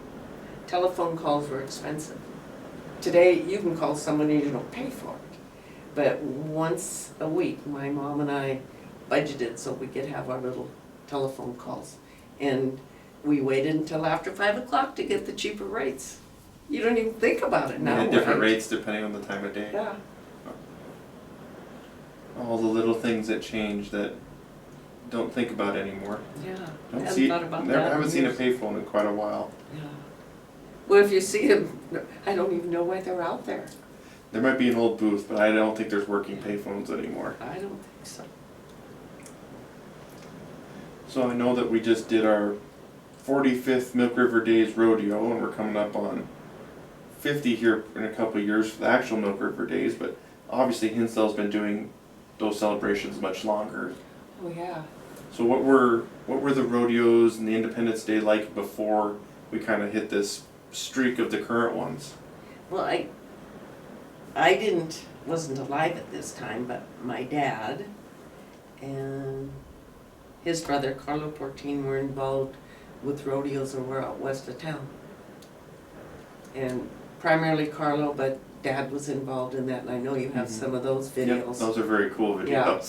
telephone calls were expensive. Today, you can call somebody and you don't pay for it. But once a week, my mom and I budgeted so we could have our little telephone calls. And we waited until after 5 o'clock to get the cheaper rates. You don't even think about it now. Yeah, different right? rates depending on the time of day. Yeah. All the little things that change that don't think about anymore. Yeah. Don't I hadn't see, thought about never, that in haven't seen a years. payphone in quite a while. Yeah. Well, if you see them, I don't even know why they're out there. There might be an old booth, but I don't think there's working payphones anymore. I don't think so. So I know that we just did our 45th Milk River Days rodeo, and we're coming up on 50 here in a couple of years for the actual Milk River Days, but obviously Hinsdale's been doing those celebrations much longer. Oh, yeah. So what were the rodeos and the Independence Day like before we kind of hit this streak of the current ones? Well, I wasn't alive at this time, but my dad and his brother Carlo Portin were involved with rodeos that were out west of town. And primarily Carlo, but Dad was involved in that, and I know you have some of those videos. Yep, those are very cool videos. Yeah.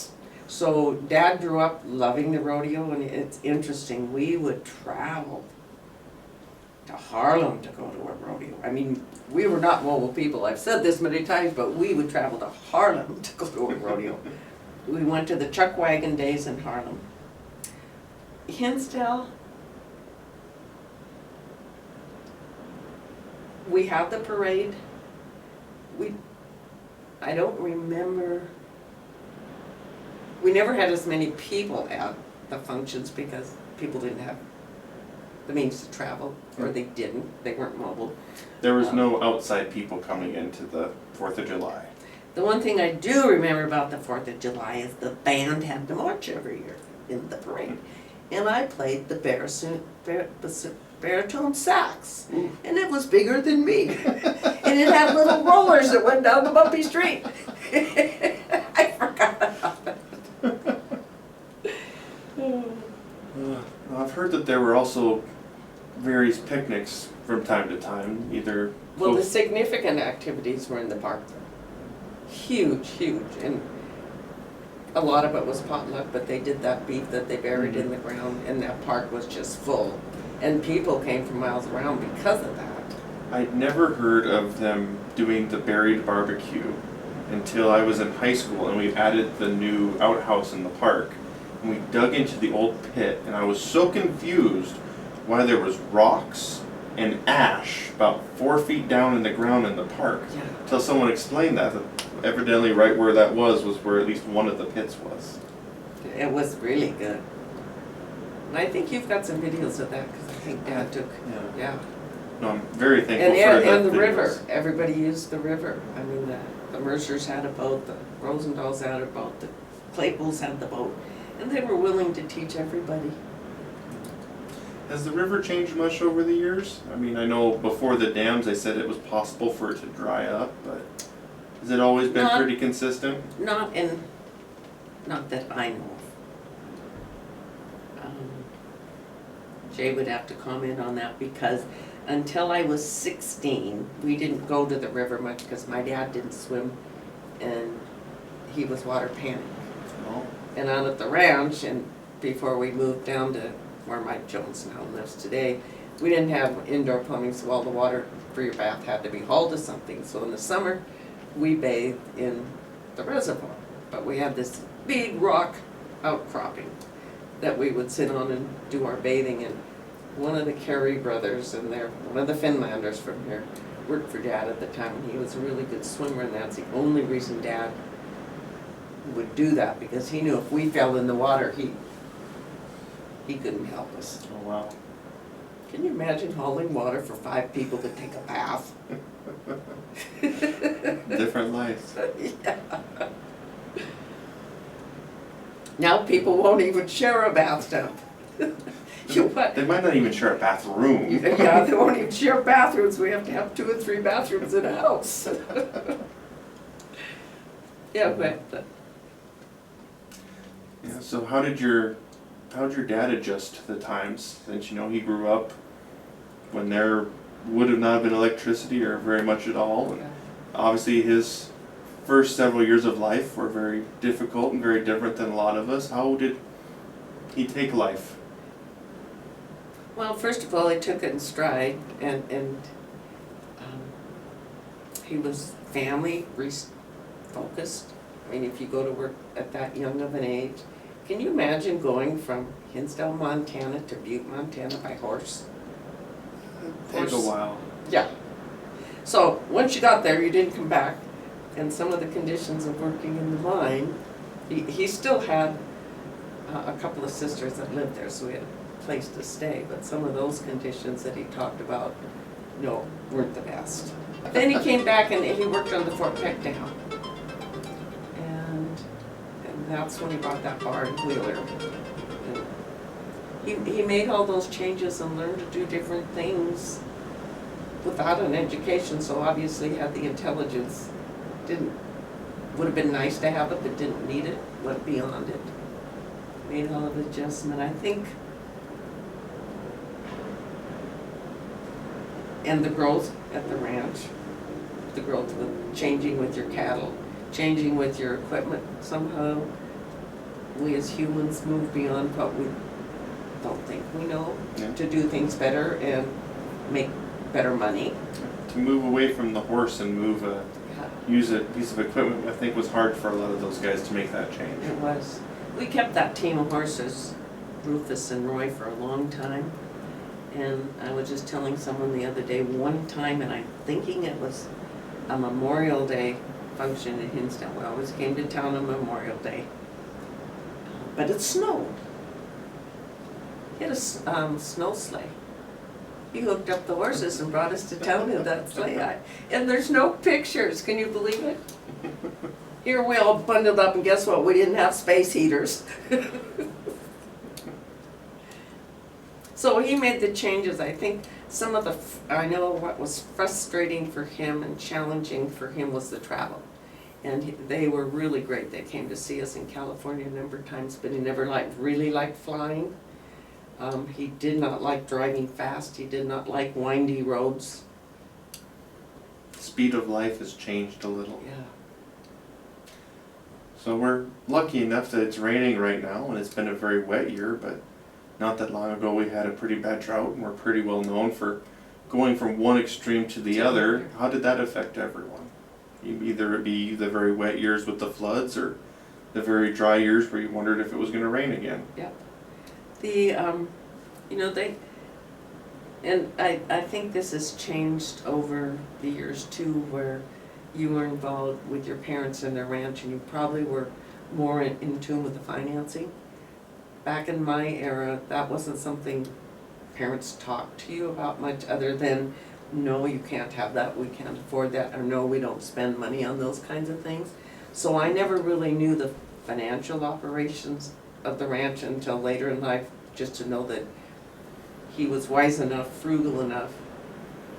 So Dad grew up loving the rodeo, and it's interesting. We would travel to Harlem to go to a rodeo. I mean, we were not mobile people. I've said this many times, but we would travel to Harlem to go to a rodeo. We went to the Chuck Wagon Days in Harlem. Hinsdale, we had the parade. I don't remember, we never had as many people at the functions because people didn't have the means to travel, or they weren't mobile. There was no outside people coming into the 4th of July. The one thing I do remember about the 4th of July is the band had to march every year in the parade. And I played the baritone sax, and it was bigger than me. And it had little rollers that went down the bumpy street. I forgot about that. I've heard that there were also various picnics from time to time, either... Well, the significant activities were in the park. Huge, huge. And a lot of it was potluck, but they did that beef that they buried in the ground, and that park was just full. And people came from miles around because of that. I'd never heard of them doing the buried barbecue until I was in high school, and we added the new outhouse in the park. And we dug into the old pit, and I was so confused why there was rocks and ash about 4 feet down in the ground in the park. Yeah. Until someone explained that evidently right where that was where at least one of the pits was. It was really good. And I think you've got some videos of that, because I think Dad took, yeah. No, I'm very thankful And for the videos. river, everybody used the river. I mean, the Mercers had a boat, the Rosendahls had a boat, the Claypools had the boat, and they were willing to teach everybody. Has the river changed much over the years? I mean, I know before the dams they said it was possible for it to dry up, but has it always been pretty consistent? Not that I know of. Jay would have to comment on that, because until I was 16, we didn't go to the river much because my dad didn't swim and he was water panic. Oh, And out at the ranch, and before we moved down to where Mike Jones now lives today, we didn't have indoor plumbing, so all the water for your bath had to be hauled to something. So in the summer, we bathed in the reservoir. But we had this big rock outcropping that we would sit on and do our bathing in. One of the Carey brothers, and they're one of the Finlanders from here, worked for Dad at the time, and he was a really good swimmer, and that's the only reason Dad would do that, because he knew if we fell in the water, he couldn't help us. oh wow. Can you imagine hauling water for 5 people to take a bath? Different life. Yeah. Now people won't even share a bathtub. You what? They might not even share a bathroom. Yeah, they won't even share bathrooms. We have to have 2 or 3 bathrooms in a house. Yeah, but Yeah, so how did your dad adjust to the times, since he grew up when there would have not been electricity or very much at all, and obviously his first several years of life were very difficult and very different than a lot of us. How did he take life? well, first of all, he took it in stride, and he was family focused. I mean, if you go to work at that young of an age, can you imagine going from Hinsdale, Montana to Butte, Montana by horse? Take a while. Yeah. So once you got there, you didn't come back, and some of the conditions of working in the mine, he still had a couple of sisters that lived there, so we had a place to stay, but some of those conditions that he talked about, weren't the best. Then he came back and he worked on the Fort Peck Dam. And that's when he bought that bar and wheeler. And he made all those changes and learned to do different things without an education, so obviously he had the intelligence. Would have been nice to have it, but didn't need it, went beyond it. Made all of the adjustment, I think. And the growth at the ranch, the growth with changing with your cattle, changing with your equipment. Somehow, we as humans move beyond what we don't think we know, Yeah. to do things better and make better money. To move away from the horse and use a piece of equipment, I think was hard for a lot of those guys to make that change. It was. We kept that team of horses, Rufus and Roy, for a long time. And I was just telling someone the other day, one time, and I'm thinking it was a Memorial Day function in Hinsdale. We always came to town on Memorial Day. But it snowed. He had a snow sleigh. He hooked up the horses and brought us to town in that sleigh. And there's no pictures, can you believe it? Here we all bundled up, and guess what? We didn't have space heaters. So he made the changes. I think I know what was frustrating for him and challenging for him was the travel. And they were really great. They came to see us in California a number of times, but he never really liked flying. He did not like driving fast. He did not like windy roads. Speed of life has changed a little. Yeah. So we're lucky enough that it's raining right now, and it's been a very wet year, but not that long ago we had a pretty bad drought, and we're pretty well known for going from one extreme to the other. How did that affect everyone? Either it be the very wet years with the floods, or the very dry years where you wondered if it was going to rain again. Yep. I think this has changed over the years too, where you were involved with your parents and their ranch, and you probably were more in tune with the financing. Back in my era, that wasn't something parents talked to you about much, other than, no, you can't have that, we can't afford that, or no, we don't spend money on those kinds of things. So I never really knew the financial operations of the ranch until later in life, just to know that he was wise enough, frugal enough,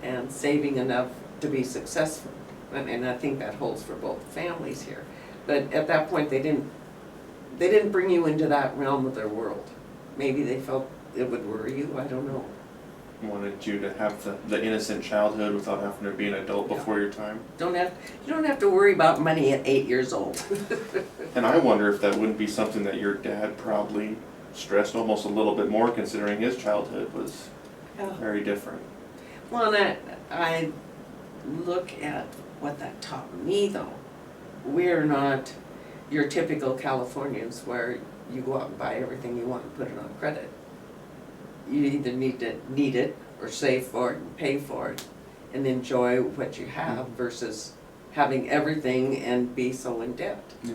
and saving enough to be successful. And I think that holds for both families here. But at that point, they didn't bring you into that realm of their world. Maybe they felt it would worry you, I don't know. Wanted you to have the innocent childhood without having to be an adult before your time. You don't have to worry about money at 8 years old. And I wonder if that wouldn't be something that your dad probably stressed almost a little bit more, considering his childhood was very different. Well, and I look at what that taught me though. We're not your typical Californians where you go out and buy everything you want and put it on credit. You either need it or save for it and pay for it and enjoy what you have versus having everything and be so in debt. Yeah.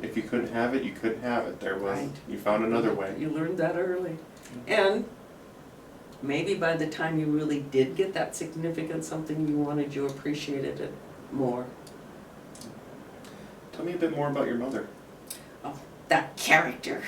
If you couldn't have it, you couldn't have it. Right. You found another way. You learned that early. And maybe by the time you really did get that significant something you wanted, you appreciated it more. Tell me a bit more about your mother. Oh, that character.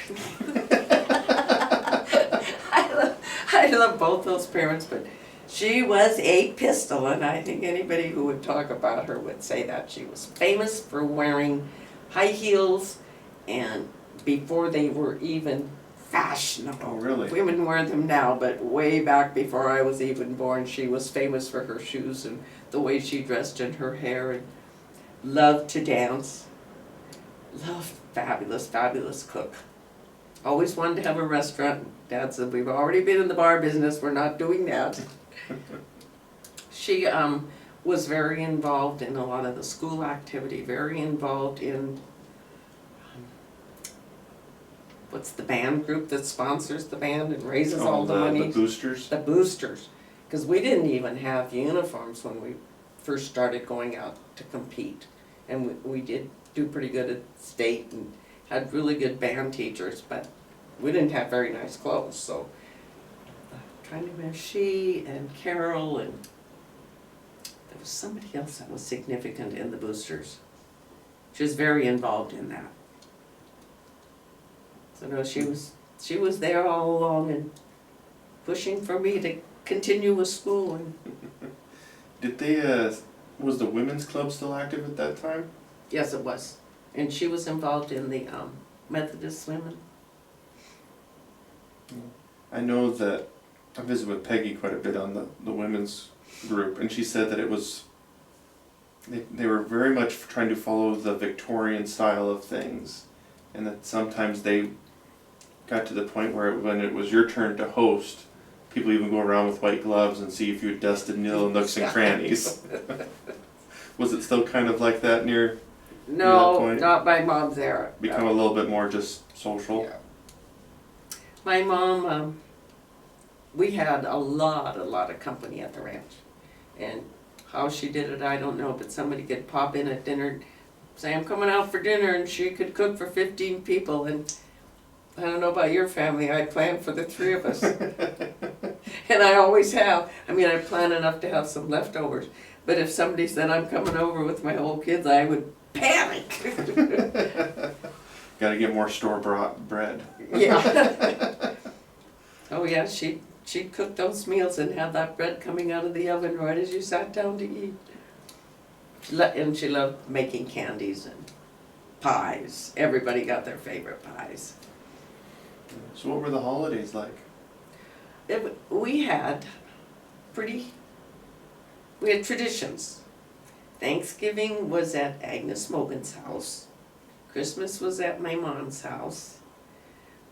I love both those parents, but she was a pistol, and I think anybody who would talk about her would say that. She was famous for wearing high heels, and before they were even fashionable. Oh, really? Women wear them now, but way back before I was even born, she was famous for her shoes and the way she dressed and her hair, and loved to dance. Loved fabulous, fabulous cook. Always wanted to have a restaurant. Dad said, we've already been in the bar business, we're not doing that. She was very involved in a lot of the school activity, very involved in, what's the band group that sponsors the band and raises all the money? The boosters? The boosters. Because we didn't even have uniforms when we first started going out to compete. And we did do pretty good at state and had really good band teachers, but we didn't have very nice clothes, so trying to remember, she and Carol, and there was somebody else that was significant in the boosters. She was very involved in that. So no, she was there all along and pushing for me to continue with school. And Did they was the women's club still active at that time? yes, it was. And she was involved in the Methodist women. I know that I visited with Peggy quite a bit on the women's group, and she said that it was, they were very much trying to follow the Victorian style of things, and that sometimes they got to the point where when it was your turn to host, people even go around with white gloves and see if you had dusted little nooks and crannies. Was it still kind of like that near No, that point? not my mom's era. Become a little bit more just social? Yeah. My mom, we had a lot of company at the ranch. And how she did it, I don't know, but somebody could pop in at dinner, say, I'm coming out for dinner, and she could cook for 15 people. And I don't know about your family, I planned for the 3 of us. And I always have. I mean, I plan enough to have some leftovers. But if somebody said, I'm coming over with my whole kids, I would panic. Gotta get more store-bought bread. Yeah. Oh yeah, she'd cook those meals and have that bread coming out of the oven right as you sat down to eat. And she loved making candies and pies. Everybody got their favorite pies. So what were the holidays like? We had traditions. Thanksgiving was at Agnes Mogan's house. Christmas was at my mom's house.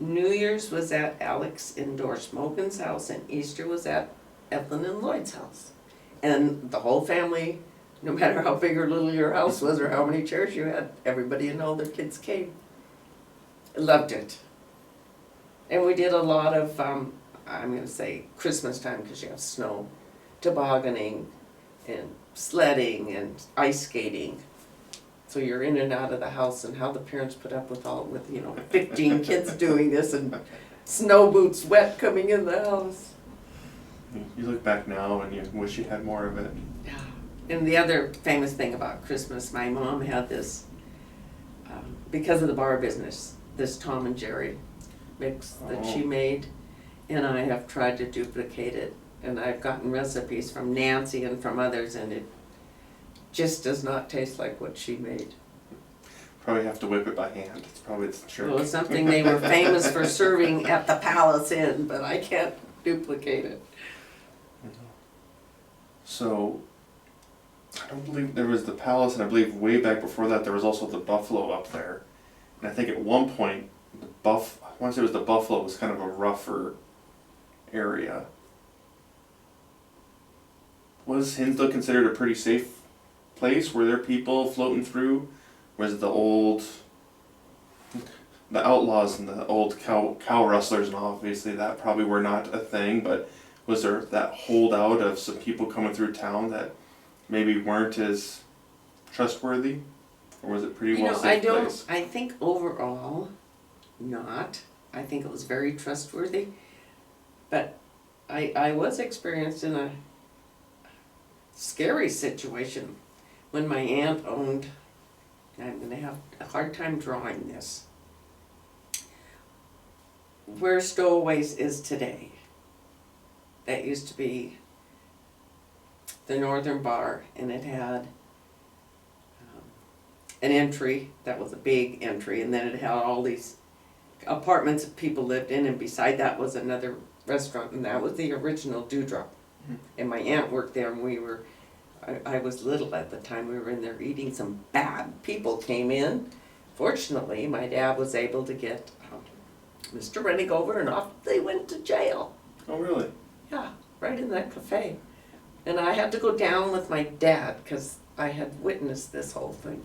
New Year's was at Alex and Doris Mogan's house, and Easter was at Evelyn and Lloyd's house. And the whole family, no matter how big or little your house was or how many chairs you had, everybody and all their kids came. Loved it. And we did a lot of, I'm going to say Christmas time because you have snow, tobogganing, and sledding, and ice skating. So you're in and out of the house, and how the parents put up with 15 kids doing this, and snow boots wet coming in the house. You look back now and you wish you had more of it. Yeah. And the other famous thing about Christmas, my mom had this, because of the bar business, this Tom and Jerry mix that she made, and I have tried to duplicate it, and I've gotten recipes from Nancy and from others, and it just does not taste like what she made. Probably have to whip it by hand. It's probably the trick. It was something they were famous for serving at the Palace Inn, but I can't duplicate it. So, I don't believe there was the Palace, and I believe way back before that there was also the Buffalo up there. And I think at one point, I want to say it was the Buffalo was kind of a rougher area. Was Hinsdale considered a pretty safe place? Were there people floating through? Was the outlaws and the old cow rustlers, and obviously that probably were not a thing, but was there that holdout of some people coming through town that maybe weren't as trustworthy? Or was it pretty well safe place? I think overall, not. I think it was very trustworthy. But I was experienced in a scary situation when my aunt owned, I'm going to have a hard time drawing this, where Stowaways is today. That used to be the Northern Bar, and it had an entry that was a big entry, and then it had all these apartments that people lived in, and beside that was another restaurant, and that was the original Dewdrop. And my aunt worked there, and I was little at the time, we were in there eating. Some bad people came in. Fortunately, my dad was able to get Mr. Rennick over, and off they went to jail. Oh, really? Yeah, right in that cafe. And I had to go down with my dad because I had witnessed this whole thing.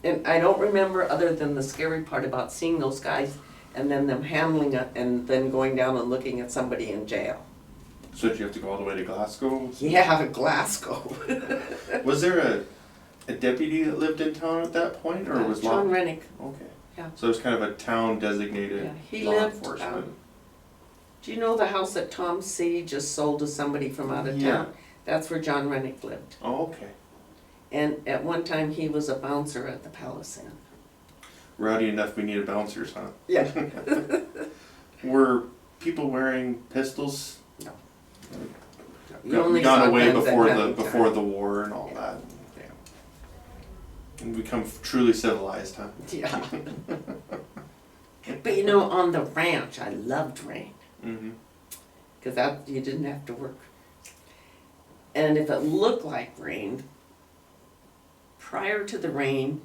And I don't remember, other than the scary part about seeing those guys and then them handling it and then going down and looking at somebody in jail. So did you have to go all the way to Glasgow? Yeah, Glasgow. Was there a deputy that lived in town at that point, or was John Rennick. Okay. Yeah. So it was kind of a town designated Yeah, he law lived, enforcement. Do you know the house that Tom C. just sold to somebody from out of Yeah. town? That's where John Rennick lived. Oh, okay. And at one time he was a bouncer at the Palace Inn. Rowdy enough we needed bouncers, huh? Yeah. Were people wearing pistols? No. You only Gone saw away guns at before night. the war and all that. And become truly civilized, huh? Yeah. But you know, on the ranch, I loved rain. Mm-hmm. Because that you didn't have to work. And if it looked like rain, prior to the rain,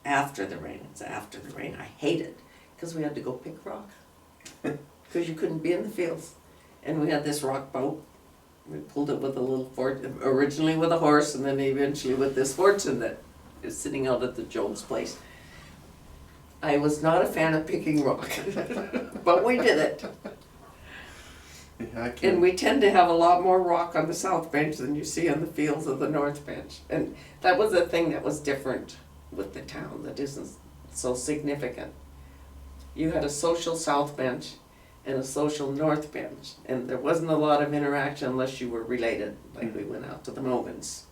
after the rain, it's after the rain, I hated because we had to go pick rock. Because you couldn't be in the fields. And we had this rock boat. We pulled it with a little originally with a horse, and then eventually with this fortune that is sitting out at the Jones place. I was not a fan of picking rock, but we did it. Yeah, And we tend to have a lot more rock on the south bench than you see on the fields of the north bench. And that was a thing that was different with the town that isn't so significant. You had a social south bench and a social north bench, and there wasn't a lot of interaction unless you were related, like we went out to the Mogans.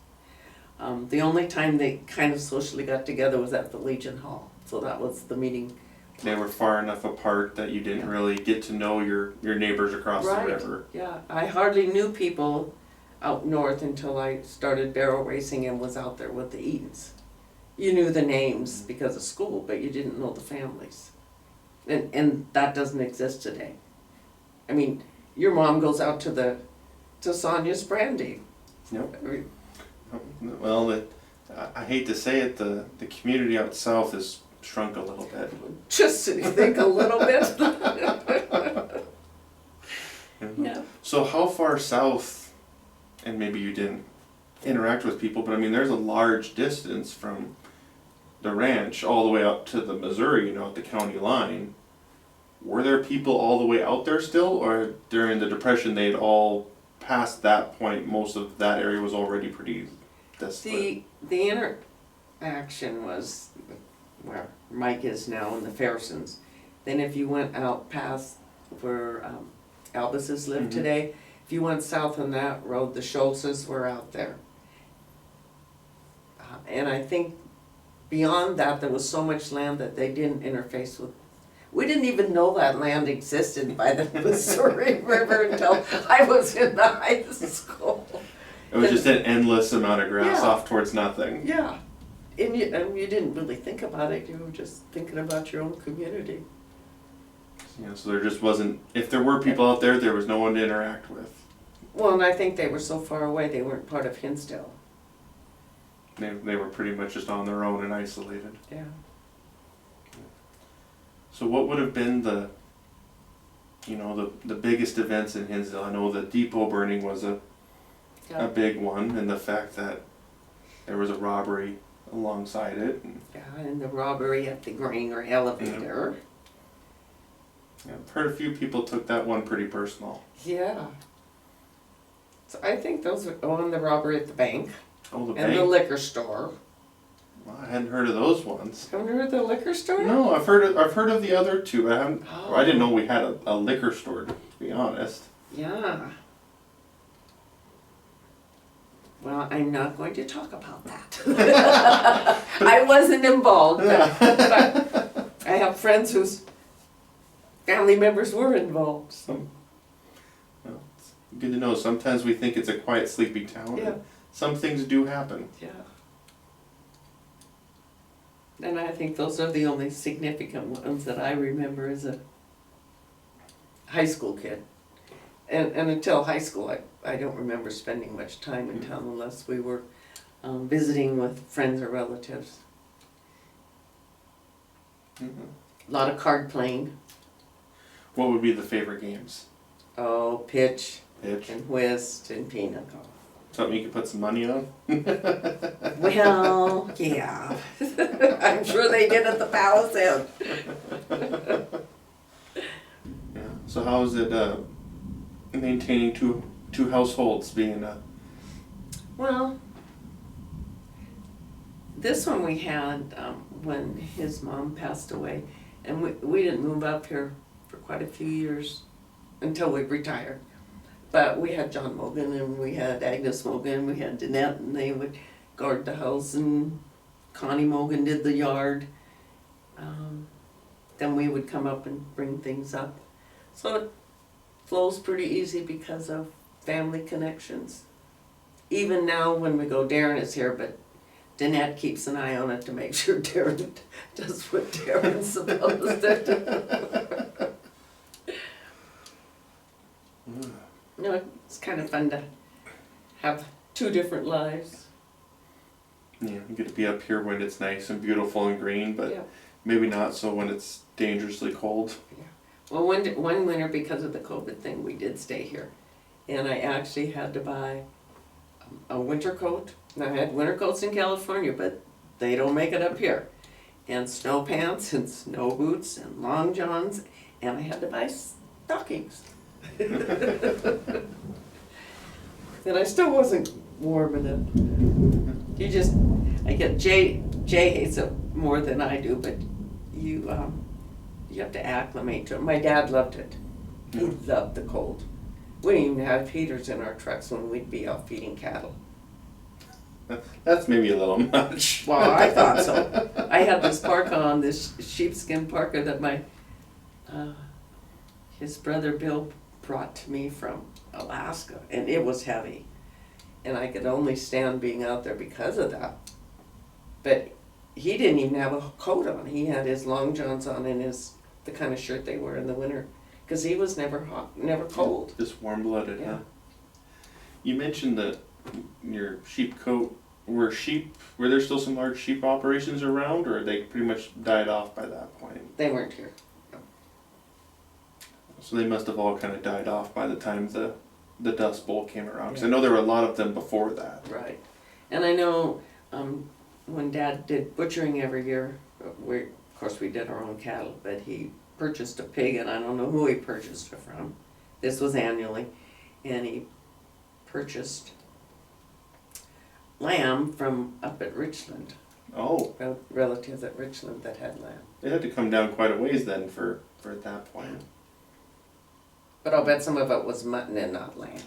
The only time they kind of socially got together was at the Legion Hall, so that was the meeting. They were far enough apart that you didn't really get to know your neighbors across the river. Yeah, I hardly knew people out north until I started barrel racing and was out there with the Eatons. You knew the names because of school, but you didn't know the families. And that doesn't exist today. I mean, your mom goes out to Sonia's brandy. Yep. Well, I hate to say it, the community out south has shrunk a little bit. Just so you think a little bit. Yeah. So how far south, and maybe you didn't interact with people, but I mean, there's a large distance from the ranch all the way up to the Missouri, at the county line. Were there people all the way out there still, or during the Depression they'd all passed that point, most of that area was already pretty desolate? The interaction was where Mike is now in the Ferrisons. Then if you went out past where Albuses live today, if you went south on that road, the Schultzes were out there. And I think beyond that, there was so much land that they didn't interface with. We didn't even know that land existed by the Missouri River until I was in the high school. It was just an endless amount of grass Yeah. off towards nothing. Yeah. And you didn't really think about it, you were just thinking about your own community. Yeah, so there just wasn't, if there were people out there, there was no one to interact with. Well, and I think they were so far away, they weren't part of Hinsdale. They were pretty much just on their own and isolated. Yeah. So what would have been the biggest events in Hinsdale? I know the depot burning was a big one, and the fact that there was a robbery alongside it. And the robbery at the Granger elevator. Yeah, I've heard a few people took that one pretty personal. Yeah. So I think those are, and the robbery at the bank. Oh, the and bank? the liquor store. Well, I hadn't heard of those ones. Haven't you heard of the liquor store? No, I've heard of the other two. I haven't. Oh. I didn't know we had a liquor store, to be honest. Yeah. Well, I'm not going to talk about that. I wasn't involved, but I have friends whose family members were involved. So. Well, it's good to know. Sometimes we think it's a quiet, sleepy town. Yeah. Some things do happen. Yeah. And I think those are the only significant ones that I remember as a high school kid. And until high school, I don't remember spending much time in town unless we were visiting with friends or relatives. Mm-hmm. A lot of card playing. What would be the favorite games? Oh, pitch Pitch. and whist and pinochle. Something you could put some money on? Well, yeah. I'm sure they did at the Palace Inn. Yeah. So how is it maintaining two households being a... Well, this one we had when his mom passed away, and we didn't move up here for quite a few years until we retired. But we had John Mogan and we had Agnes Mogan, we had Danette, and they would guard the house, and Connie Mogan did the yard. Then we would come up and bring things up. So it flows pretty easy because of family connections. Even now when we go, Darren is here, but Danette keeps an eye on it to make sure Darren does what Darren's supposed to do. No, it's kind of fun to have two different lives. Yeah, you get to be up here when it's nice and beautiful and green, but Yeah. maybe not so when it's dangerously cold. Well, one winter, because of the COVID thing, we did stay here. And I actually had to buy a winter coat. And I had winter coats in California, but they don't make it up here. And snow pants and snow boots and long johns. And I had to buy stockings. And I still wasn't warm enough. I get Jay hates it more than I do, but you have to acclimate to it. My dad loved it. He loved the cold. We didn't even have heaters in our trucks when we'd be out feeding cattle. That's maybe a little much. Well, I thought so. I had this parka on, this sheepskin parka that his brother Bill brought to me from Alaska, and it was heavy. And I could only stand being out there because of that. But he didn't even have a coat on. He had his long johns on and the kind of shirt they wear in the winter, because he was never hot, never cold. Just warm-blooded, Yeah. huh? You mentioned that your sheep coat, were there still some large sheep operations around, or they pretty much died off by that point? They weren't here. So they must have all kind of died off by the time the Dust Bowl came around, because I know there were a lot of them before that. Right. And I know when Dad did butchering every year, of course we did our own cattle, but he purchased a pig, and I don't know who he purchased it from. This was annually. And he purchased lamb from up at Richland. Oh, Relatives at Richland that had lamb. they had to come down quite a ways then for at that point. But I'll bet some of it was mutton and not lamb.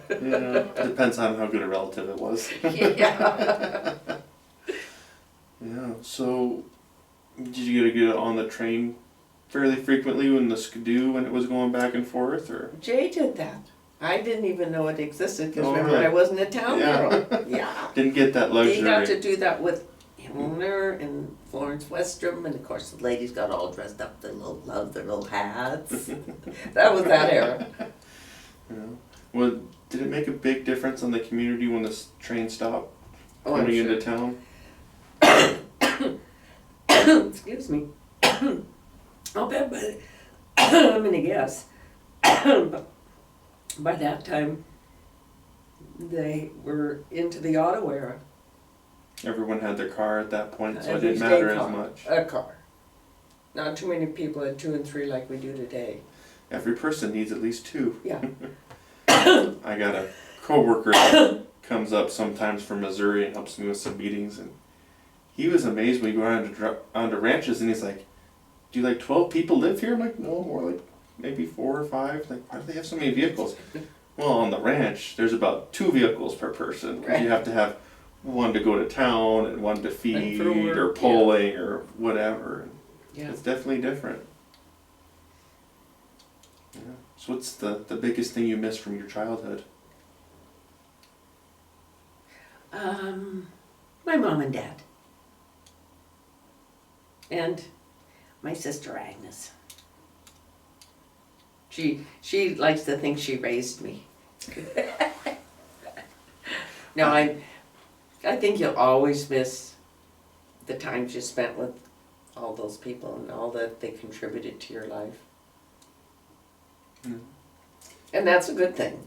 Yeah, depends on how good a relative it was. Yeah. Yeah, so did you get on the train fairly frequently when the Skidoo, when it was going back and forth, or? Jay did that. I didn't even know it existed because Oh, remember really? I wasn't a town Yeah. girl. Yeah. Didn't get that luxury. He got to do that with Kellner and Florence Westrom, and of course the ladies got all dressed up, their little gloves, their little hats. That was that era. Yeah. Well, did it make a big difference on the community when this train stopped Oh, I'm coming sure. into town? Excuse me. I'll bet, but I'm gonna guess. By that time, they were into the auto era. Everyone had their car at that point, so it Every didn't matter state as car. much. A car. Not too many people had 2 and 3 like we do today. Every person needs at least 2. Yeah. I got a coworker that comes up sometimes from Missouri and helps me with some meetings, and he was amazed when we go onto ranches, and he's like, "Do you like 12 people live here?" I'm like, "No, more like maybe 4 or 5. Like, why do they have so many vehicles?" Well, on the ranch, there's about 2 vehicles per person, because you have to have one to go to town and one to feed for work, or pulling or whatever. Yeah. It's definitely different. Yeah. So what's the biggest thing you miss from your childhood? My mom and dad. And my sister Agnes. She likes to think she raised me. No, I think you'll always miss the times you spent with all those people and all that they contributed to your life. Mm. And that's a good thing.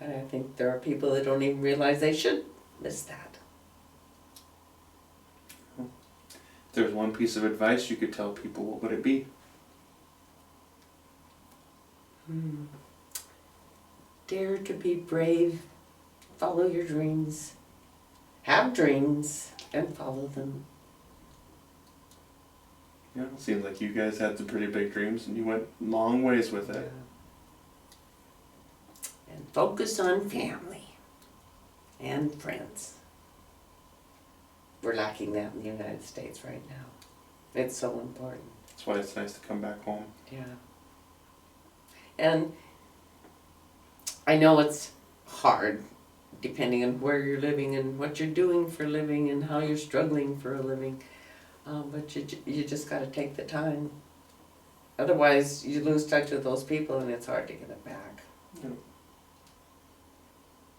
And I think there are people that don't even realize they should miss that. If there's one piece of advice you could tell people, what would it be? Dare to be brave, follow your dreams, have dreams, and follow them. Yeah, it seems like you guys had some pretty big dreams and you went long ways with it. And focus on family and friends. We're lacking that in the United States right now. It's so important. That's why it's nice to come back home. Yeah. And I know it's hard, depending on where you're living and what you're doing for a living and how you're struggling for a living. But you just got to take the time. Otherwise, you lose touch with those people and it's hard to get it back. Yeah.